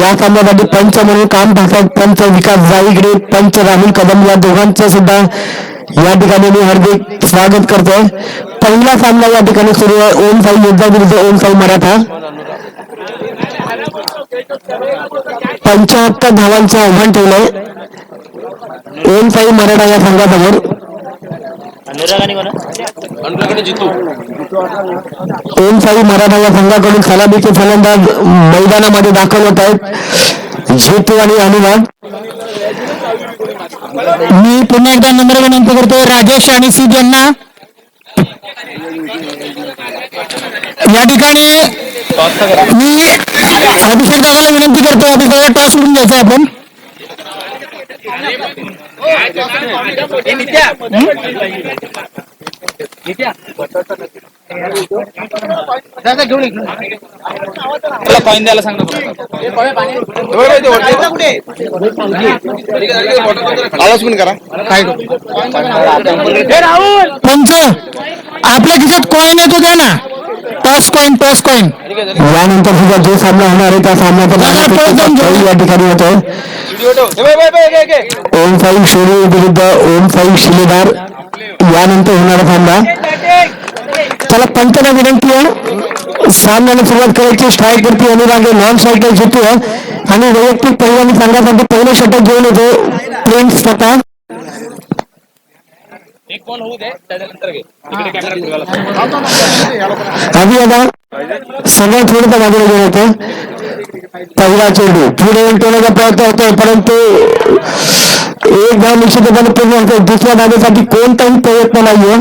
या सामन्यासाठी पंच म्हणून काम पाहतात पंच विकास जाईगडे, पंच राहुल कदम, या दोघांचं सुद्धा या ठिकाणी मी हार्दिक स्वागत करतोय. पहिला सामना या ठिकाणी सुरू आहे ओम साई योद्धा विरुद्ध ओम साई मराठा. 75 धावांचं आव्हान ठेवलंय ओम साई मराठा या संघासमोर. ओम साई मराठा या संघाकडून सलामीचे फलंदाज मैदानामध्ये दाखल होत आहेत झेतू आणि अनुवाद. मी पुन्हा एकदा नंबर विनंती करतो राजेश आणि सीट यांना या ठिकाणी मी अभिषेक दादाला विनंती करतो, अभिषेक टॉस करून घ्यायचा आपण. कॉइन द्यायला सांग करा काय पंच आपल्या खिशात कॉइन आहे तो द्या ना. टॉस कॉइन यानंतर सुद्धा जो सामना होणार आहे त्या सामन्याचा या ठिकाणी होतो ओम साई शेरी विरुद्ध ओम साई शिलेदार. यानंतर होणारा सामना. त्याला पंचाला विनंती आहे सामन्याला सुरुवात करायची. स्ट्राईक वरती अनुराग नॉन स्ट्राईकला जितू आणि वैयक्तिक पहिल्या संघासाठी पहिलं षटक घेऊन येतो प्रिन्स स्वतः. आधी आता सगळ्यात थोडं बाजूला घेऊन येतो. पहिला चेंडू पुढे टोळण्याचा प्रयत्न होतोय, परंतु एक धाव निश्चितपणे पूर्ण होतो. दुसऱ्या धावेसाठी कोणताही प्रयत्न नाहीये.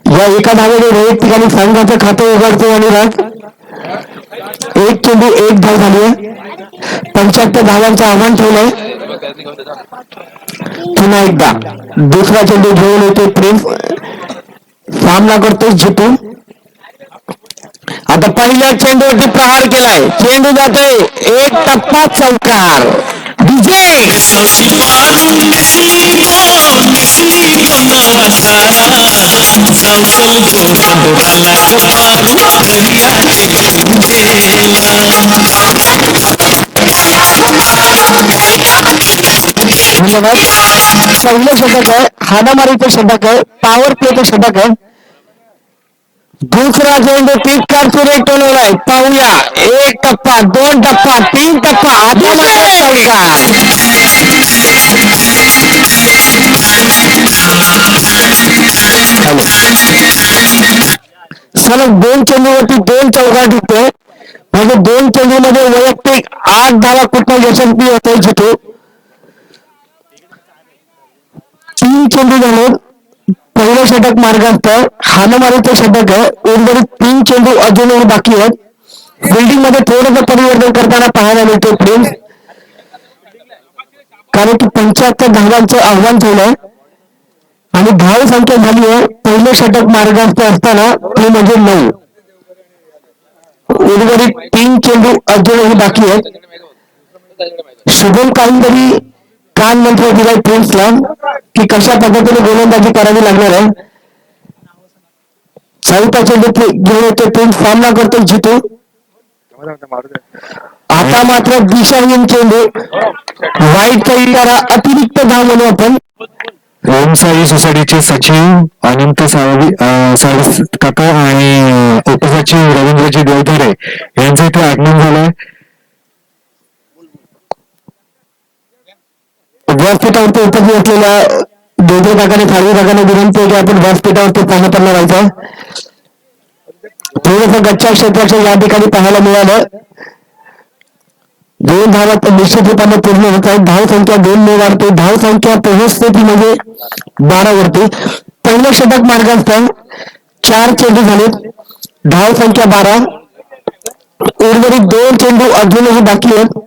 या एका धावेने वैयक्तिक आणि संघाचं खातं उघडतो अनुराग. एक चेंडू एक धाव झाली आहे. 75 धावांचं आव्हान ठेवलंय. पुन्हा एकदा दुसरा चेंडू घेऊन येतो प्रिन्स. सामना करतो जितू. आता पहिल्या चेंडूवरती प्रहार केलाय. चेंडू जातोय एक टप्पा चौकार. विजय धन्यवाद. पहिलं षटक आहे, हाणामारीचं षटक आहे, पॉवर प्लेचं षटक आहे. दुसरा चेंडू टिपकार सुरेख टोलवलाय. पाहूया एक टप्पा, दोन टप्पा, तीन टप्पा, आता मात्र चौकार. सलग 2 चेंडूवरती 2 चौकार टिकते. म्हणजे 2 चेंडूमध्ये वैयक्तिक 8 धावा कुठं यशस्वी होते जितू. 3 चेंडू झाले. पहिलं षटक मार्गास्थ, हाणामारीचं षटक आहे. उर्वरित 3 चेंडू अजूनही बाकी आहेत. बिल्डिंग मध्ये थोडंसं परिवर्तन करताना पाहायला मिळते प्रिन्स, कारण की 75 धावांचं आव्हान ठेवलंय आणि धाव संख्या झाली आहे. पहिले षटक मार्गास्थ असताना ते म्हणजे 9. उर्वरित 3 चेंडू अजूनही बाकी आहेत. शुभम काहीतरी कान मंत्र दिलाय प्रिन्सला की कशा पद्धतीने गोलंदाजी करावी लागणार आहे. चौथा चेंडू घेऊन येतो प्रिन्स. सामना करतो जितू. आता मात्र दिशाहीन चेंडू. वाईटचा इशारा, अतिरिक्त धाव म्हणू आपण. ओम साई सोसायटीचे सचिव अनंत काका आणि उपसचिव रवींद्रजी देवधारे यांचं इथे आगमन झालंय. व्यासपीठावरती उपस्थित असलेल्या दोघे काकाने साळवी काकाने विनंती आहे की आपण व्यासपीठावरती पाहण्यात राहायचं. थोडंसं गच्चा क्षेत्राच्या या ठिकाणी पाहायला मिळालं. 2 धावा तर निश्चित रूपाने पूर्ण होत आहेत. धाव संख्या 2 ने वाढते. धाव संख्या पोहोचते ती म्हणजे 12 वरती. पहिलं षटक मार्गास्थ 4 चेंडू झालेत. धाव संख्या 12. उर्वरित 2 चेंडू अजूनही बाकी आहेत.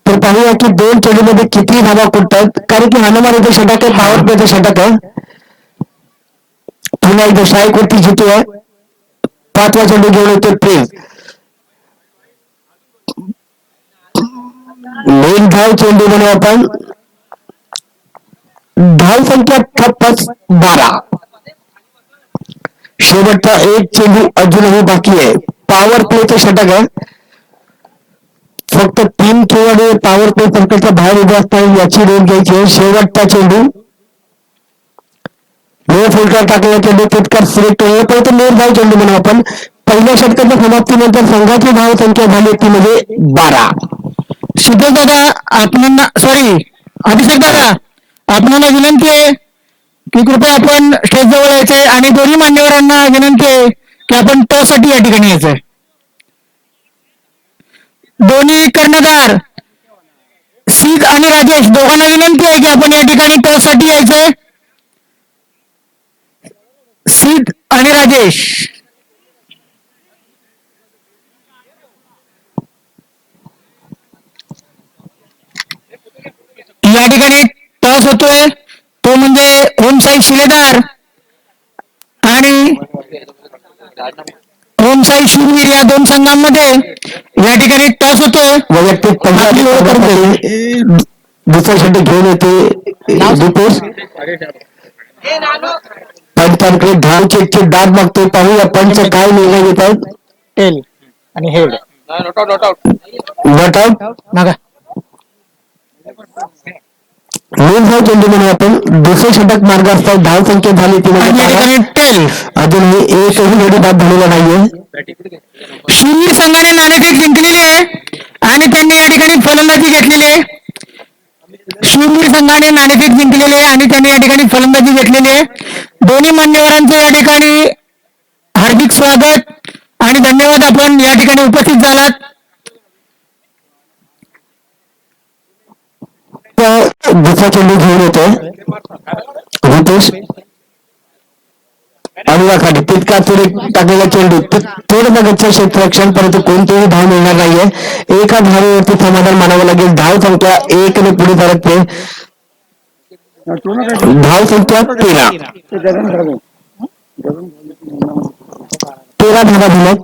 तर पाहूया की 2 चेंडूमध्ये किती धावा कुठतात. कारण की हनुमान इथे षटक आहे, पॉवर प्लेचं षटक आहे. पुन्हा एकदा शाईकवरती जितू आहे. 5वा चेंडू घेऊन येतो प्रेम. मेन धाव चेंडू म्हणून आपण. धाव संख्या ठप्पच 12. शेवटचा 1 चेंडू अजूनही बाकी आहे. पॉवर प्लेचं षटक आहे. फक्त 3 खेळाडू पॉवर प्ले सर्कलच्या बाहेर उभे असतात याची नोंद घ्यायची आहे. शेवटचा चेंडू फुलटा टाकलेला चेंडू तितका सिलेक्ट होईल. परंतु मेन धाव चेंडू म्हणून आपण. पहिल्या षटकाच्या समाप्तीनंतर संघाची धाव संख्या झाली ती म्हणजे 12. शीतल दादा आपणांना अभिषेक दादा आपणाला विनंती आहे की कृपया आपण स्टेज जवळ यायचंय आणि दोन्ही मान्यवरांना विनंती आहे की आपण टॉस साठी या ठिकाणी यायचंय. दोन्ही कर्णधार सीत आणि राजेश दोघांना विनंती आहे की आपण या ठिकाणी टॉस साठी यायचंय. सीत आणि राजेश या ठिकाणी टॉस होतोय तो म्हणजे होम साई शिलेदार आणि होम साई शूरवीर या 2 संघांमध्ये या ठिकाणी टॉस होतोय. वैयक्तिक दुसरा षटक घेऊन येते दीपेश. पंचांकडे धाव चेकचे दाब मागतोय. पाहूया पंच काय निर्णय घेत आहेत. टेल आणि हेड नॉट आउट नका. मेन धाव चेंडू म्हणून आपण. दुसरे षटक मार्ग असतात. धाव संख्या झाली ती म्हणजे टेल. अजूनही एकही गडी बाद झालेला नाहीये. शूरवीर संघाने नाणेफेक जिंकलेली आहे आणि त्यांनी या ठिकाणी फलंदाजी घेतलेली आहे. शूरवीर संघाने नाणेफेक जिंकलेली आहे आणि त्यांनी या ठिकाणी फलंदाजी घेतलेली आहे. दोन्ही मान्यवरांचं या ठिकाणी हार्दिक स्वागत आणि धन्यवाद. आपण या ठिकाणी उपस्थित झालात. दुसरा चेंडू घेऊन येतो रितेश अनुराखाली. तितका टाकलेला चेंडू थोडं गच्छ क्षेत्ररक्षण परंतु कोणतेही धाव मिळणार नाहीये. एका धावेवरती समाधान मानावं लागेल. धाव संख्या 1 ने पुढे सरकते. धाव संख्या 13 धावा झाल्यात.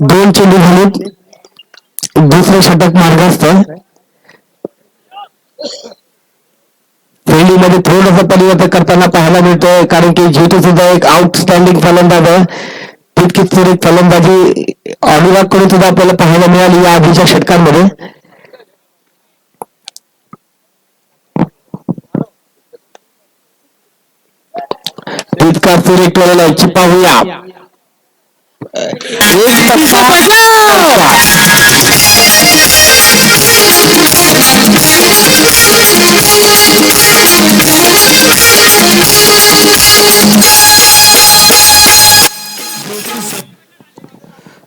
2 चेंडू झालेत. दुसरे षटक मार्गास्थ. फिल्डिंगमध्ये थोडंसं परिवर्तन करताना पाहायला मिळतोय कारण की जीतू सुद्धा एक आउटस्टँडिंग फलंदाज आहे. तितकीच सुरेख फलंदाजी अनुराग कडून सुद्धा आपल्याला पाहायला मिळाली या आधीच्या षटकांमध्ये. तितका सुरेख केलेला आहे. पाहूया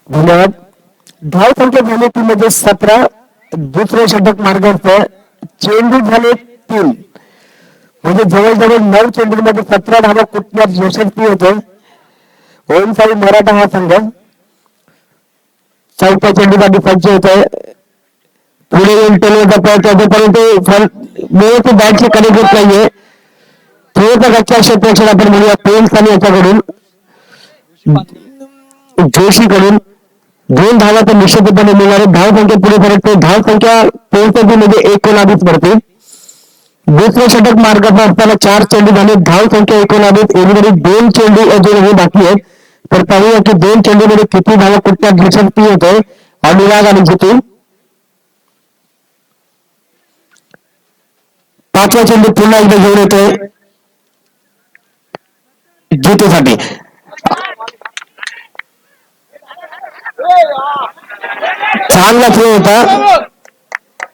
धन्यवाद. धाव संख्या झाली ती म्हणजे 17. दुसरे षटक मार्गास्थ. चेंडू झाले 3 म्हणजे जवळजवळ 9 चेंडूमध्ये 17 धावा कुठल्याच यशस्वी होते. ओम साई मराठा हा संघ 4थ्या चेंडूसाठी सज्ज होतोय. पुढे येऊन टेलवरचा प्रयत्न परंतु व्यवस्थित बॅटची कडी घेत नाहीये. थोडंसं गच्च्या क्षेत्ररक्षण आपण म्हणूया पेन्स आणि याच्याकडून जोशीकडून 2 धावा तर निश्चितपणे मिळणार. धाव संख्या पुढे सरकते. धाव संख्या पोहोचते म्हणजे 19 पडते. दुसरे षटक मार्गात असताना 4 चेंडू झाले. धाव संख्या 19. उर्वरित 2 चेंडू अजूनही बाकी आहेत. तर पाहूया की 2 चेंडूमध्ये किती धावा कुठल्या यशस्वी होते. अनुराग आणि जितू. 5वा चेंडू पुन्हा एकदा घेऊन येतोय जितूसाठी. चांगला खेळ होता.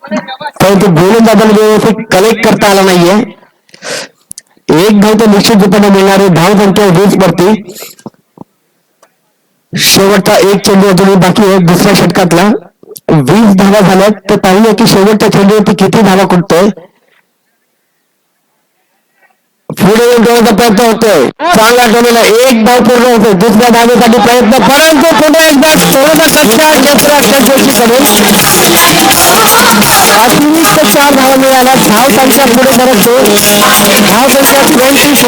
परंतु गोलंदाजाला व्यवस्थित कलेक्ट करता आला नाहीये. एक धाव तर निश्चित रूपाने मिळणारे. धाव संख्या 20 वरती. शेवटचा एक चेंडू अजूनही बाकी आहे दुसऱ्या षटकातला. 20 धावा झाल्यात. तर पाहिजे की शेवटच्या चेंडूवरती किती धावा कुठतोय. पुढे येऊन जाण्याचा प्रयत्न होतोय. चांगला केलेला एक धाव पूर्ण होतोय. दुसऱ्या धावेसाठी प्रयत्न, परंतु पुन्हा एकदा थोडासा कच्चा क्षेत्ररक्षण करून 4 धावा मिळाल्या. धाव संख्या पुढे सरकते. धाव संख्या 24.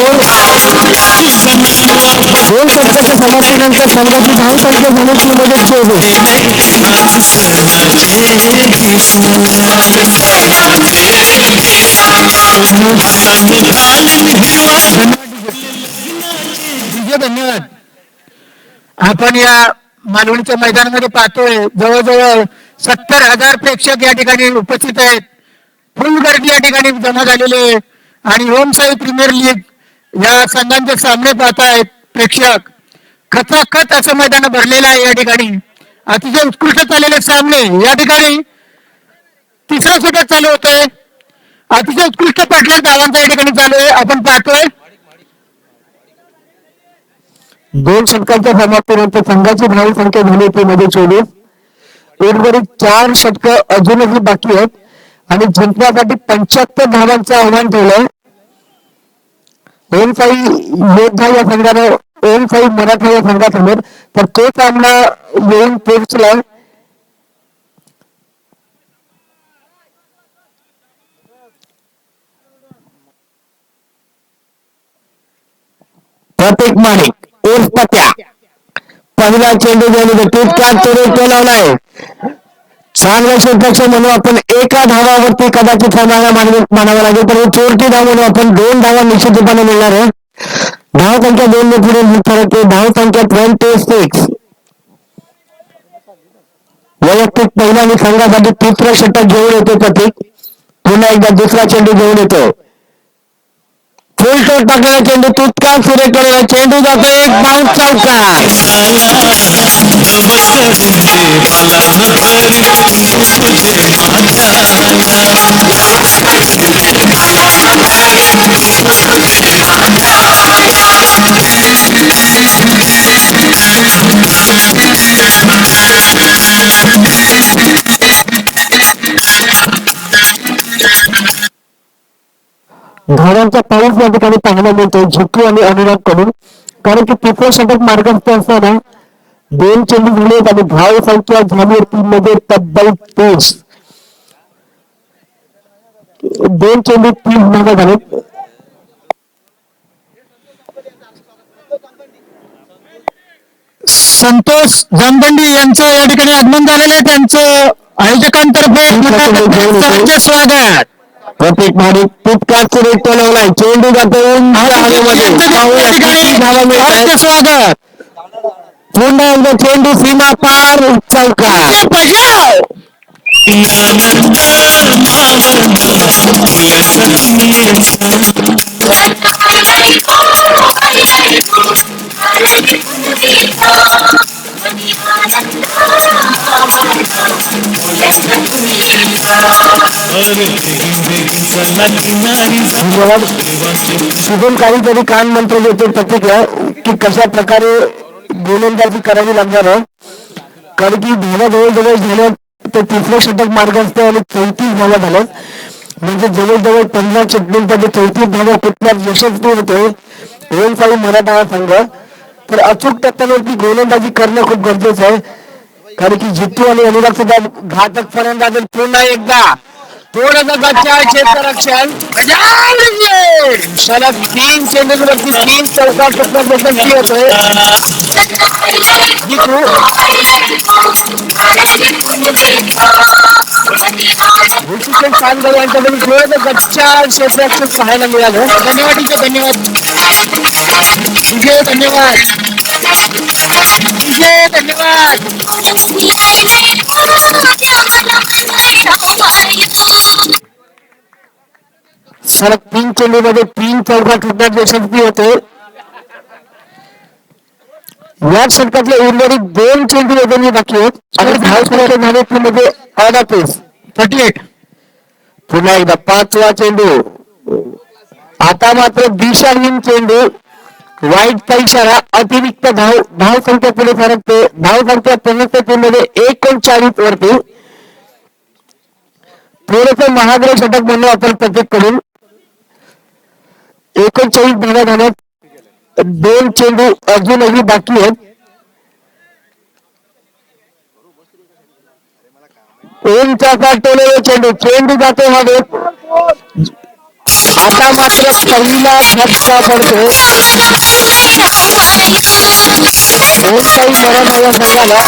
दोन षटकाच्या समाप्तीनंतर संघाची धाव संख्या झाली ती मध्ये 24. धन्यवाद. आपण या मालवणीच्या मैदानामध्ये पाहतोय जवळजवळ 70,000 प्रेक्षक या ठिकाणी उपस्थित आहेत. फुल गर्दी या ठिकाणी जमा झालेले आणि ओम साई प्रीमियर लीग या संघांचे सामने पाहतायत प्रेक्षक. खचाखच असं मैदान भरलेलं आहे या ठिकाणी. अतिशय उत्कृष्ट चाललेले सामने या ठिकाणी. तिसरा षटक चालू होतोय. अतिशय उत्कृष्ट पडलेल्या धावांचा या ठिकाणी चालू आहे. आपण पाहतोय दोन षटकांच्या समाप्तीनंतर संघाची धाव संख्या झाली ती मध्ये 24. उर्वरित 4 षटक अजूनही बाकी आहेत आणि जिंकण्यासाठी 75 धावांचं आव्हान ठेवलंय. ओम साई योद्धा या संघानं ओम साई मराठा या संघासमोर. तर तो सामना येऊन पोहोचलाय. प्रत्येक माणिक उर्फ पत्या पहिला चेंडू घेऊन तो लावलाय. चांगला क्षेत्ररक्षण म्हणून आपण एका धावावरती कदाचित मानावं लागेल, पण चोरटी धाव म्हणून आपण 2 धावा निश्चित रूपाने मिळणार आहे. धाव संख्या 2 ने पुढे फरक आहे. धाव संख्या 26. वैयक्तिक पहिला आणि संघासाठी तिसरा षटक घेऊन येतो प्रतीक. पुन्हा एकदा दुसरा चेंडू घेऊन येतो. फुल टोट टाकलेला चेंडू तुटका सुरेख केलेला चेंडू जातो एक बाउन्स चौकार. धावांचा पाऊस या ठिकाणी पाहायला मिळतोय झुक्की आणि अनुराग कडून. कारण की तिसरं षटक मार्गस्थ असताना 2 चेंडू झालेत आणि धाव संख्या झाली टीम मध्ये तब्बल 30. 2 चेंडू 30 धावा झालेत. संतोष जामदंडी यांचं या ठिकाणी आगमन झालेलं आहे. त्यांचं आयोजकांतर्फे स्वागत. प्रत्येक माणूस तितका सुरेख टोलवलाय. चेंडू जातो स्वागत. पुन्हा एकदा चेंडू सीमा पार चौकार. शुभम काहीतरी कान मंत्र देतो प्रतिक्रिया की कशा प्रकारे गोलंदाजी करावी लागणार आहे. कारण की धावा जवळजवळ झाल्या तर तिसरं षटक मार्गस्थ आणि 34 धावा झाल्या. म्हणजे जवळजवळ 15 चेंडूंमध्ये 34 धावा कुठल्या यशस्वी होते ओम साई मराठा संघ. तर अचूक टप्प्यावरती गोलंदाजी करणं खूप गरजेचं आहे. कारण की जितू आणि अनुराग सुद्धा घातक फलंदाज. पुन्हा एकदा थोडंसं क्षेत्ररक्षण सलग 3 चेंडूवरती 3 चौकार यशस्वी होतोय. यांच्याकडून थोडं गच्चा क्षेत्ररक्षण पाहायला मिळालं. धन्यवाद धन्यवाद धन्यवाद धन्यवाद. सलग 3 चेंडूमध्ये 3 चौकार ठोकण्यात यशस्वी होते. या षटकातले उर्वरित 2 चेंडू अजूनही बाकी आहेत आणि धाव संख्या झाली मध्ये 38. पुन्हा एकदा 5वा चेंडू. आता मात्र दिशाहीन चेंडू. वाईटचा इशारा. अतिरिक्त धाव संख्या पुढे सरकते. धाव संख्या पूर्णतेमध्ये 39 वरती. थोडस महागडे षटक म्हणून आपण प्रत्येक कडून 39 धावा झाल्यात. 2 चेंडू अजूनही बाकी आहेत. ओमचा टोलेला चेंडू जातो हवेत. आता मात्र पहिला धक्का पडतो. ओमशाही मराठा संघाला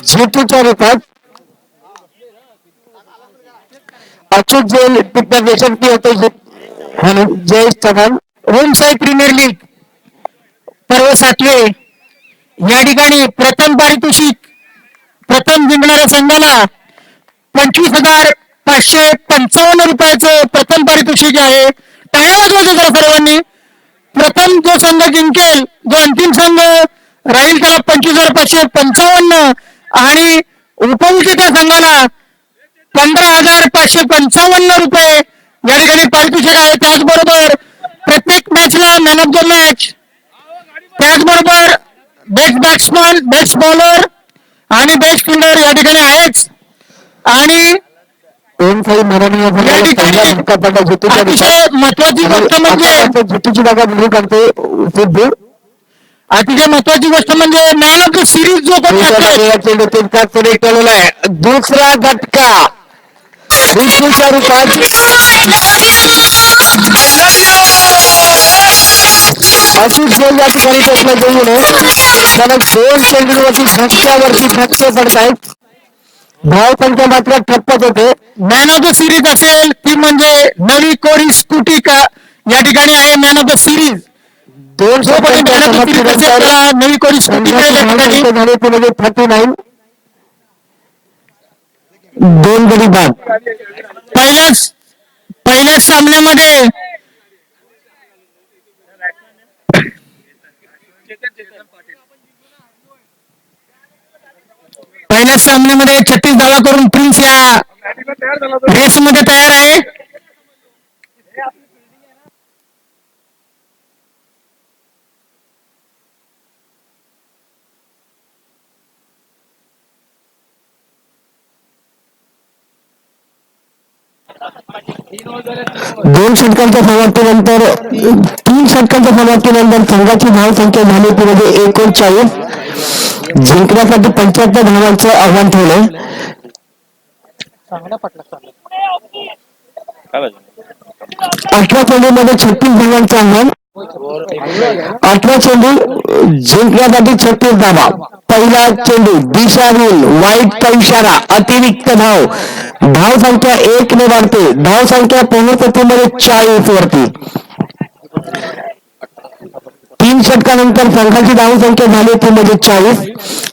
झेटूच्या रूपात अचूक जैन पिक्चर यशस्वी होते. जय चव्हाण. ओमशाही प्रीमियर लीग पर्व 7वे. या ठिकाणी प्रथम पारितोषिक प्रथम जिंकणाऱ्या संघाला 25,555 रुपयाचं प्रथम पारितोषिक आहे. टाळ्या वाजवायचं जरा सर्वांनी. प्रथम जो संघ जिंकेल, जो अंतिम संघ राहील त्याला 25,555 आणि उपविजेत्या संघाला 15,555 रुपये या ठिकाणी पारितोषिक आहे. त्याचबरोबर प्रत्येक मॅचला मॅन ऑफ द मॅच, त्याचबरोबर बेस्ट बॅट्समन, बेस्ट बॉलर आणि बेस्ट फिल्डर या ठिकाणी आहेच. आणि ओमशाही मराठा संघाला पहिला धक्का पडला झेटूच्या अतिशय महत्वाची गोष्ट म्हणजे झेटूची जागा भरून काढते सिद्धू. अतिशय महत्वाची गोष्ट म्हणजे मॅन ऑफ द सिरीज जो कोणी असेल, चेंडू तितकाच पुढे केलेला आहे. दुसरा धक्का सिद्धूच्या रूपात. अचूक गोल या ठिकाणी टोचला गेल्यामुळे त्याला 2 चेंडूवरती धक्क्यावरती धक्के पडत आहेत. धाव संख्या मात्र ठप्पच होते. मॅन ऑफ द सिरीज असेल ती म्हणजे नवी कोरी स्कूटी का या ठिकाणी आहे मॅन ऑफ द सिरीज. 2 जो कोणी मॅन ऑफ द सिरीज असेल त्याला नवी कोरी स्कूटी मिळेल या ठिकाणी. झाले ते म्हणजे 39. 2 गडी बाद. पहिल्याच सामन्यामध्ये पहिल्याच सामन्यामध्ये 36 धावा करून प्रिन्स या रेसमध्ये तयार आहे. दोन षटकांच्या समाप्तीनंतर 3 षटकांच्या समाप्तीनंतर संघाची धाव संख्या झाली ती म्हणजे 39. जिंकण्यासाठी 75 धावांचं आव्हान ठेवलं. काय पाहिजे? 18 चेंडूमध्ये 36 धावांचं आव्हान. 18 चेंडू जिंकण्यासाठी 36 धावा. पहिला चेंडू दिशाहीन. वाईटचा इशारा. अतिरिक्त धाव संख्या 1 ने वाढते. धाव संख्या पूर्णतेमध्ये 40 वरती. 3 षटकानंतर संघाची धाव संख्या झाली ती म्हणजे 40.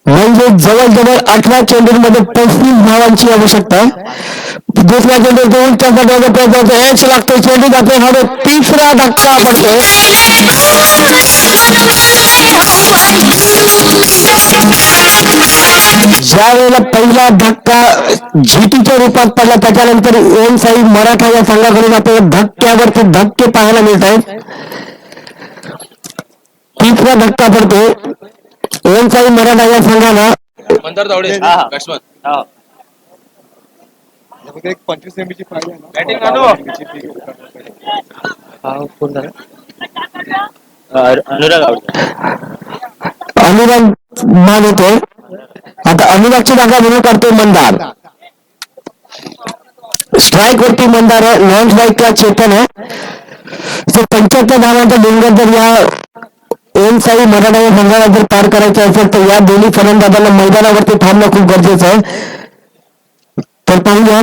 म्हणजे जवळजवळ 18 चेंडूमध्ये 35 धावांची आवश्यकता. दुसरा चेंडू 2 प्रयत्न लागतो. चेंडू जातो हवे. तिसरा धक्का पडतो. ज्या वेळेला पहिला धक्का झीटीच्या रूपात पडला त्याच्यानंतर ओमशाही मराठा या संघाकडून आपल्याला धक्क्यावरती धक्के पाहायला मिळत आहेत. तिसरा धक्का पडतो. ओमशाही मराठा या संघाला मंदार धावडे बॅट्समन. 25 एमबीची फाईल आहे ना. बॅटिंग आणू. अनुराग मान येतोय. आता अनुरागची जागा म्हणून काढतोय मंदार. स्ट्राईक वरती मंदार आहे. नॉन स्ट्राईकला चेतन आहे. 75 धावांचा डोंगर जर या ओमशाही मराठा या संघाला जर पार करायचं असेल तर या दोन्ही फलंदाजांना मैदानावरती थांबणं खूप गरजेचं आहे. तर पाहूया.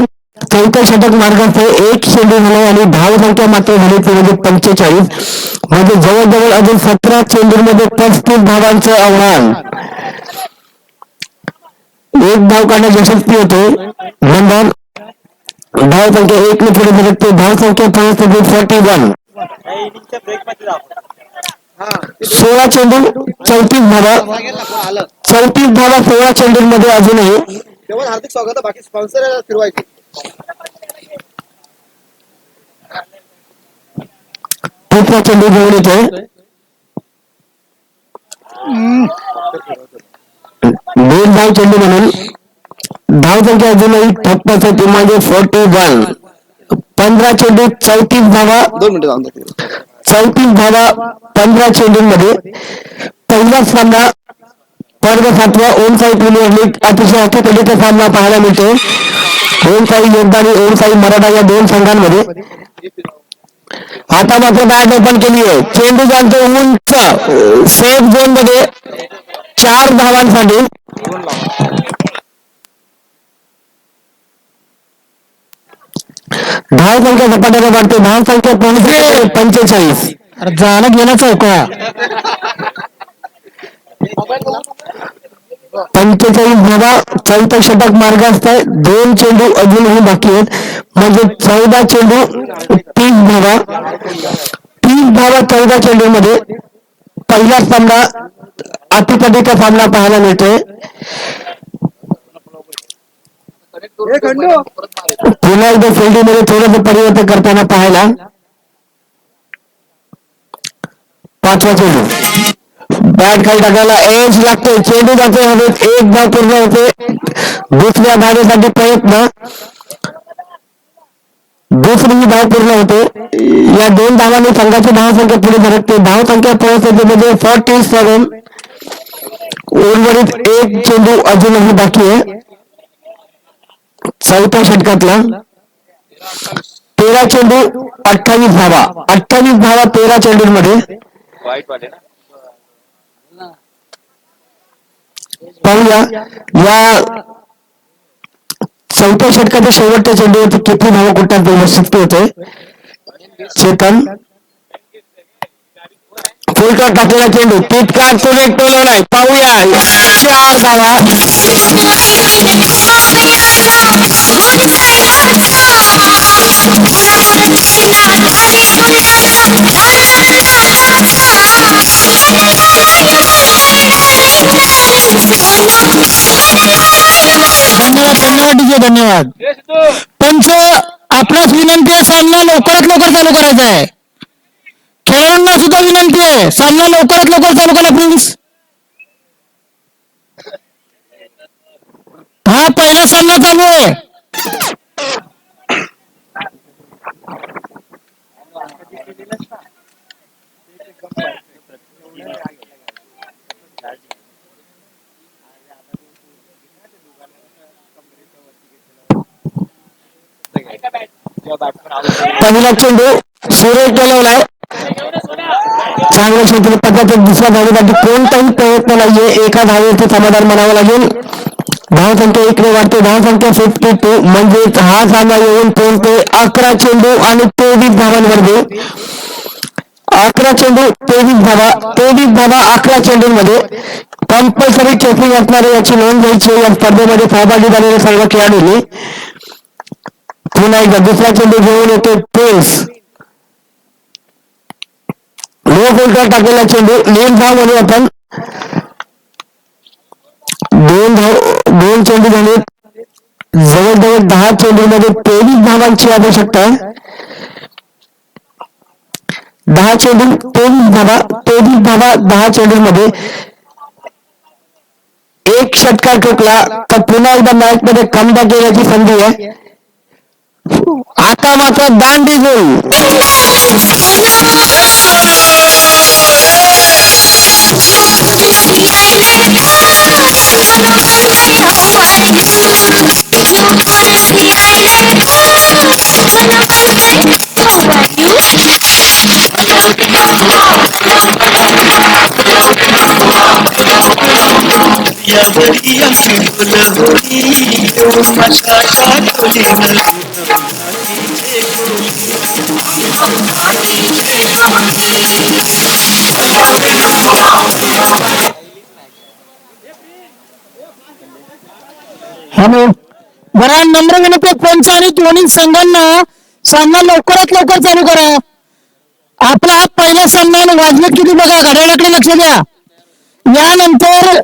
4थं षटक मार्गाचे 1 चेंडू झाले आणि धाव संख्या मात्र झाली ती म्हणजे 45. म्हणजे जवळजवळ अजून 17 चेंडूमध्ये 35 धावांचं आव्हान. 1 धाव काढण्यास यशस्वी होते मंदार. धाव संख्या 1 ने पुढे सरकते. धाव संख्या 41. 16 चेंडू 34 धावा. 34 धावा 16 चेंडूंमध्ये अजूनही तेव्हा हार्दिक स्वागत आहे, बाकी स्पॉन्सर फिरवायचे. तिसरा चेंडू घेऊन येतोय दोन धाव चेंडू म्हणून धाव संख्या अजूनही ठप्पासाठी म्हणजे 41. 15 चेंडू 34 धावा 2 मिनिटं जाऊन जाते. 34 धावा 15 चेंडूंमध्ये पहिला सामना वर्ग 7 ओमसाई प्रीमियर लीग अतिशय अतिकलीचा सामना पाहायला मिळतो. ओमसाई योद्धा आणि ओमसाई मराठा या दोन संघांमध्ये. आता मात्र बॅट ओपन केली आहे. चेंडू जाणतो उंच सेफ झोन मध्ये 4 धावांसाठी. धाव संख्या झपाट्याने वाढते. धाव संख्या 45. अरे जाणं घेण्याचं आहे का 45 धावा. चौथा षटक मार्ग असताय. 2 चेंडू अजूनही बाकी आहेत म्हणजे 14 चेंडू 30 धावा. 30 धावा 14 चेंडू मध्ये पहिला सामना अतिपटीचा सामना पाहायला मिळतोय. पुन्हा एकदा फिल्डिंगमध्ये थोडंसं परिवर्तन करताना पाहायला. 5वा चेंडू बॅट खाली टाकायला एज लागतोय. चेंडू जातोय हवेत. 1 धाव पूर्ण होते. दुसऱ्या धावेसाठी प्रयत्न. दुसरी धाव पूर्ण होते. या 2 धावांनी संघाची धाव संख्या पुढे सरकते. धाव संख्या पोहोचते 47. उर्वरित 1 चेंडू अजूनही बाकी आहे. चौथ्या षटकातला 13 चेंडू 28 धावा. 28 धावा 13 चेंडूंमध्ये. पाहूया या चौथ्या षटकाच्या शेवटच्या चेंडूवरती किती धावा कुठ्यात व्यवस्थित होते. चेतन फुलटॉस टाकलेला चेंडू तितका सुरेख टोलवलाय. पाहूया 4 धावा. धन्यवाद. पंच आपणास विनंती आहे सामना लवकरात लवकर चालू करायचा आहे. खेळाडूंना सुद्धा विनंती आहे सामना लवकरात लवकर चालू करा प्लीज. हा पहिला सामना चालू आहे. पहिला चेंडू सुरेख टोलवलाय. चांगल्या क्षेत्र पद्धतीने दुसऱ्या धावेसाठी कोणताही प्रयत्न नाहीये. एका धावेचे समाधान म्हणावं लागेल. धाव संख्या इकडे वाढते. धाव संख्या 52 म्हणजेच हा सामना येऊन पोहोचते 11 चेंडू आणि 23 धावांवरती. 11 चेंडू 23 धावा. 23 धावा 11 चेंडूंमध्ये. कंपल्सरी चेसिंग असणारे याची नोंद घ्यायची या स्पर्धेमध्ये सहभागी झालेल्या सर्व खेळाडूंनी. पुन्हा एकदा दुसरा चेंडू घेऊन येतो पेस. लो फुलटॉस टाकलेला चेंडू. नेम धाव म्हणू आपण. 2 चेंडू झाले. जवळजवळ 10 चेंडूमध्ये 23 धावांची आवश्यकता आहे. 10 चेंडू 23 धावा. 23 धावा 10 चेंडूमध्ये. एक षटकार ठोकला तर पुन्हा एकदा मॅच मध्ये कमबॅक येण्याची संधी आहे. आता मात्र दांडी गोल. हॅलो बरं नम्र विनंती पंच आणि दोन्ही संघांना सामना लवकरात लवकर चालू करा. आपला हा पहिला सामना वाजले किती बघा घड्याळाकडे लक्ष द्या. यानंतर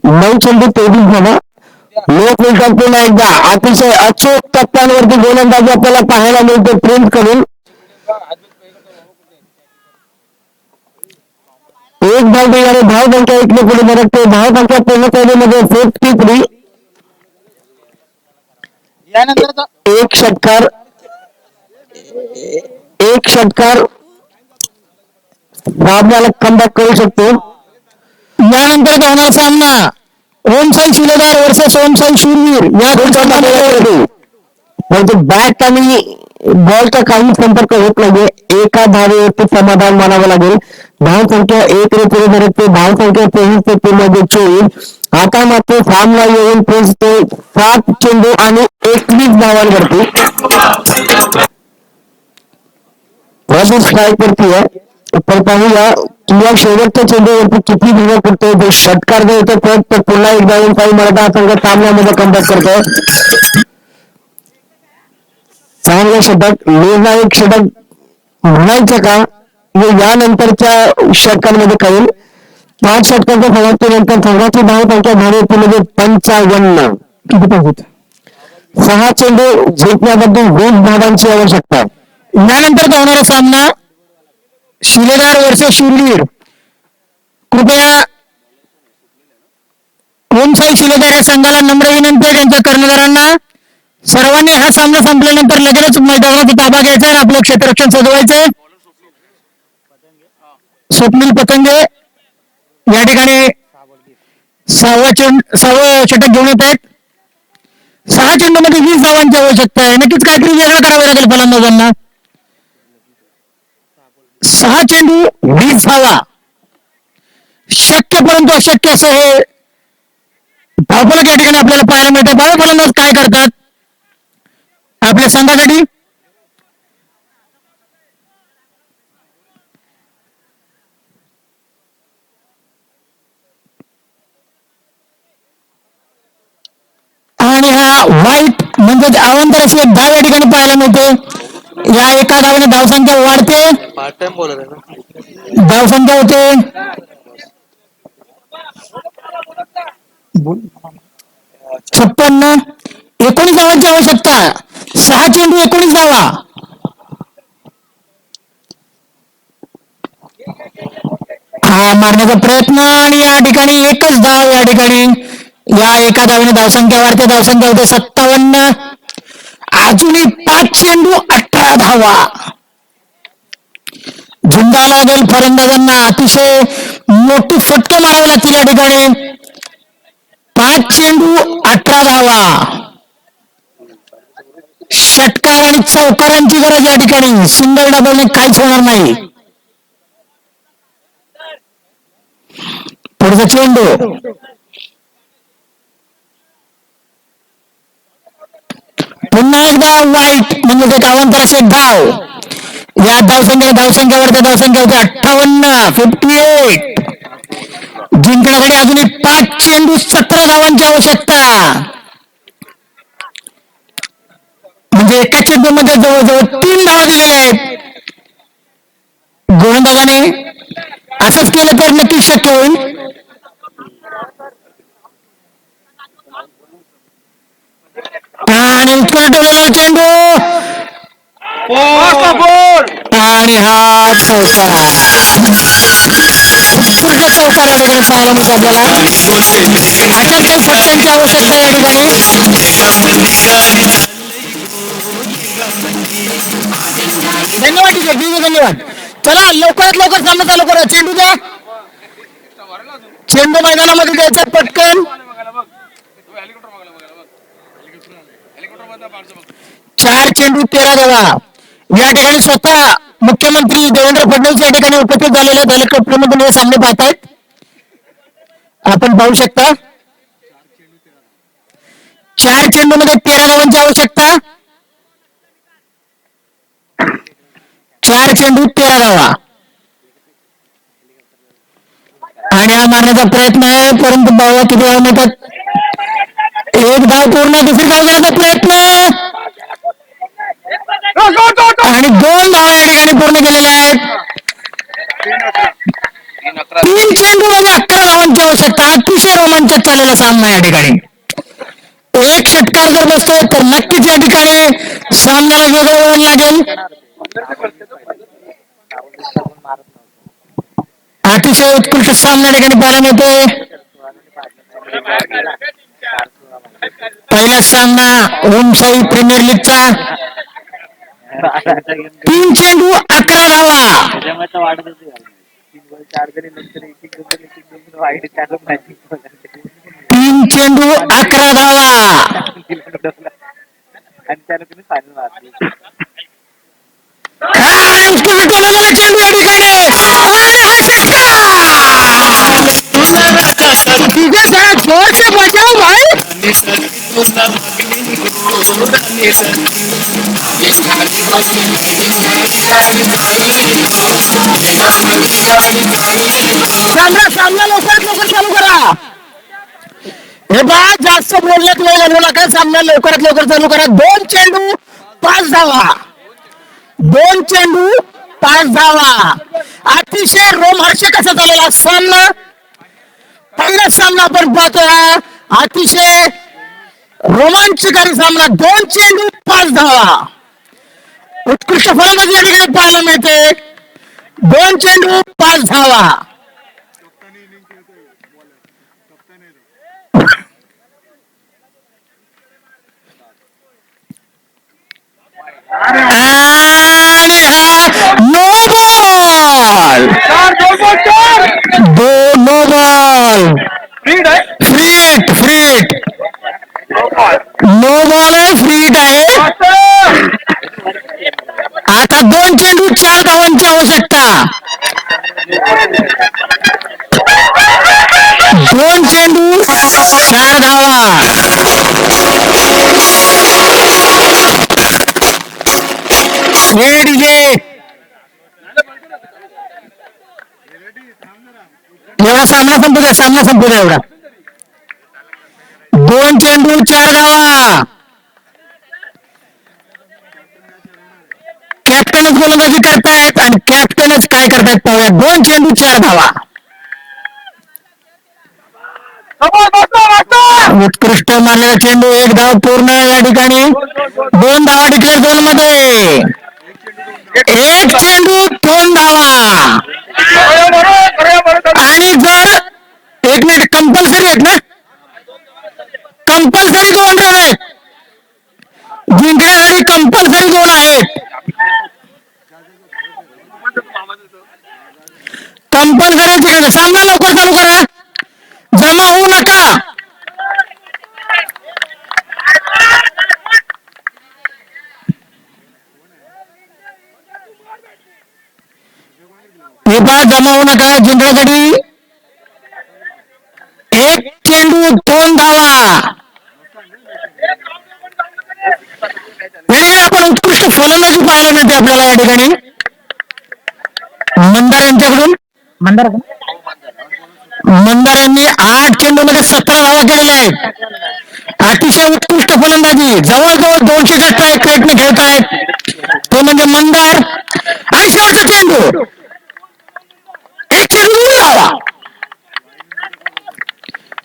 9 चेंडू 23 धावा. लोक मिळतात पुन्हा एकदा अतिशय अचूक टप्प्यांवरती गोलंदाजी आपल्याला पाहायला मिळते प्रिन्स कडून. एक धाव देणारे धाव संख्या इकडे पुढे बरकते. धाव संख्या पोहोचवण्यामध्ये 53. यानंतर एक षटकार आपल्याला कमबॅक करू शकतो. यानंतर होणार सामना ओमसाई शिलेदार वर्सेस ओमसाई शूरवीर या परंतु बॅट आणि बॉलचा काही संपर्क होत नाहीये. एका धावेवरती समाधान मानावं लागेल. धाव संख्या 1 रे पुढे बरकते. धाव संख्या 23-24. आता मात्र सामना येऊन पोहोचते 7 चेंडू आणि 21 धावांवरती. स्ट्राईक वरती आहे. तर पाहूया किंवा शेवटच्या चेंडूवरती किती धावा करतोय. जो षटकार जो येतो तर पुन्हा एकदा येऊन काही मराठा संघ सामन्यामध्ये कमबॅक करतोय. चांगलं षटक, निर्णायक षटक म्हणायचं का यानंतरच्या षटकांमध्ये कळेल. 5 षटकांच्या समाप्तीनंतर संघाची धाव संख्या धावती म्हणजे 55. किती पाहिजेत? 6 चेंडू जिंकण्याबद्दल 20 धावांची आवश्यकता. यानंतर होणारा सामना शिलेदार वर्सेस शूरवीर. कृपया ओमसाई शिलेदार या संघाला नम्र विनंती आहे त्यांच्या कर्णधारांना सर्वांनी हा सामना संपल्यानंतर लगेच मैदानाचा ताबा घ्यायचा आहे. आपलं क्षेत्ररक्षण सजवायचंय. स्वप्नील पतंगे या ठिकाणी 6वं षटक घेऊन येत आहेत. 6 चेंडूमध्ये 20 धावांची आवश्यकता आहे. नक्कीच काहीतरी वेगळं करावं लागेल फलंदाजांना. 6 चेंडू 20 धावा शक्य परंतु अशक्य असं हे धावफलक या ठिकाणी आपल्याला पाहायला मिळतं. बाबा फलंदाज काय करतात आपल्या संघासाठी? आणि हा वाईट म्हणजेच अवांतर अशी एक धाव या ठिकाणी पाहायला मिळते. या एका धावेने धावसंख्या वाढते. धावसंख्या होते 56. 19 धावांची आवश्यकता. 6 चेंडू 19 धावा. हा मारण्याचा प्रयत्न आणि या ठिकाणी एकच धाव. या ठिकाणी या एका धावेने धावसंख्या वाढते. धावसंख्या होते 57. अजूनही 5 चेंडू 18 धावा. झुंजायला लागेल फलंदाजांना. अतिशय मोठी फटके मारावे लागतील या ठिकाणी. 5 चेंडू 18 धावा. षटकार आणि चौकारांची गरज या ठिकाणी. सिंगल डबलने काहीच होणार नाही. पुढचा चेंडू पुन्हा एकदा वाईट म्हणजे एक अवांतर एक धाव. या धावसंख्येवरती धावसंख्या होते 58. 58. जिंकण्यासाठी अजून 5 चेंडू 17 धावांची आवश्यकता. म्हणजे एका चेंडूमध्ये जवळजवळ 3 धावा दिलेल्या आहेत. गोलंदाजाने असंच केलं तर नक्कीच शक्य होईल. आणि उत्तर टोलेला चेंडू आणि हा चौकार. उत्कृष्ट चौकार या ठिकाणी पाहायला मिळतो आपल्याला. अशाच काही फटक्यांची आवश्यकता या ठिकाणी. धन्यवाद ठीक आहे. धन्यवाद. चला लवकरात लवकर सामना चालू करा. चेंडू द्या. चेंडू मैदानामध्ये द्यायचा पटकन. 4 चेंडू 13 धावा. या ठिकाणी स्वतः मुख्यमंत्री देवेंद्र फडणवीस या ठिकाणी उपस्थित झालेले आहेत. हेलिकॉप्टरमधून हे सामने पाहतायत. आपण पाहू शकता 4 चेंडूमध्ये 13 धावांची आवश्यकता. 4 चेंडू 13 धावा. आणि हा मारण्याचा प्रयत्न आहे परंतु बाबा किती धाव मिळतात. 1 धाव पूर्ण. दुसरी धाव घेण्याचा प्रयत्न आणि 2 धावा या ठिकाणी पूर्ण केलेल्या आहेत. 3 चेंडू मध्ये 11 धावांची आवश्यकता. अतिशय रोमांचक चाललेला सामना या ठिकाणी. एक षटकार जर बसतो तर नक्कीच या ठिकाणी सामन्याला वेगळं वळण लागेल. अतिशय उत्कृष्ट सामना ठिकाणी पाहायला मिळतोय. पहिला सामना ओमशाही प्रीमियर लीगचा 3 चेंडू 11 धावा. 3 चेंडू 11 धावा. चेंडू या ठिकाणी जोर से बजाओ भाई. सामना लवकरात लवकर चालू करा. हे बा जास्त बोलण्यात वेळ घालवू नका. सामना लवकरात लवकर चालू करा. 2 चेंडू 5 धावा. 2 चेंडू 5 धावा. अतिशय रोमहर्षक असा झालेला सामना. पहिला सामना आपण पाहतोय. अतिशय रोमांचकारी सामना. 2 चेंडू 5 धावा. उत्कृष्ट फलंदाजी या ठिकाणी पाहायला मिळते. 2 चेंडू 5 धावा. No ball. No ball. Free hit no ball आहे. फ्रीट आहे. आता 2 चेंडू 4 धावांची आवश्यकता. 2 चेंडू 4 धावा. एवढा सामना संपू द्या एवढा. 2 चेंडू 4 धावा. कॅप्टनच गोलंदाजी करतायत आणि कॅप्टनच काय करतायत पाहूया. 2 चेंडू 4 धावा. उत्कृष्ट मानलेला चेंडू. 1 धाव पूर्ण या ठिकाणी. 2 धावा डिक्लेअर झोन मध्ये. 1 चेंडू 2 धावा. आणि जर 1 मिनिट कंपल्सरी आहेत ना. कंपल्सरी 2 रन आहेत. जिंकण्यासाठी कंपल्सरी 2 आहेत. कंपल्सरी सामना लवकर चालू करा. जमा होऊ नका. हे पहा जमा होऊ नका. जिंकण्यासाठी 1 चेंडू 2 धावा. आपण उत्कृष्ट फलंदाजी पाहायला मिळते आपल्याला या ठिकाणी. मंदार यांच्याकडून मंदार यांनी 8 चेंडूमध्ये 17 धावा केलेल्या आहेत. अतिशय उत्कृष्ट फलंदाजी. जवळजवळ 200च्या स्ट्राईक रेटने खेळत आहेत. तो म्हणजे मंदार. आणि शेवटचा चेंडू 1 चेंडू 2 धावा.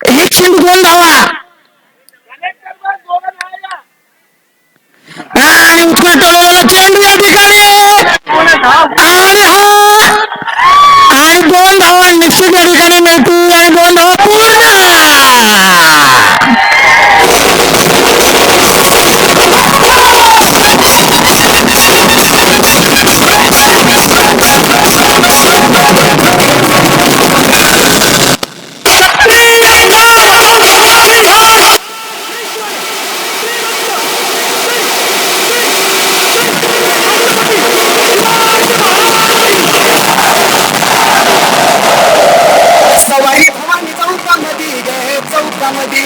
1 चेंडू 2 धावा. आणि उत्कृष्ट चेंडू या ठिकाणी. आणि 2 धावा निश्चित या ठिकाणी मिळतील. आणि 2 धावा पूर्ण. सवारी भवानी चौकामध्ये गे चौकामध्ये.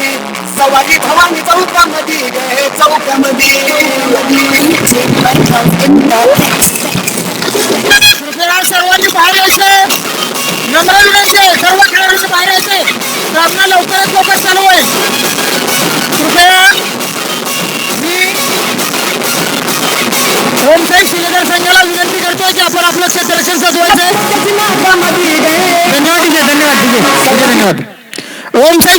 सर्वांनी बाहेर यायचे. नम्र विनंती आहे सर्व खेळाडूंनी बाहेर यायचे. सामना लवकरात लवकर चालू आहे. कृपया मी ओमशाही शिलेदार संघाला विनंती करतोय की आपण आपलं क्षेत्ररक्षण सजवायचं. धन्यवाद. धन्यवाद. ओमशाही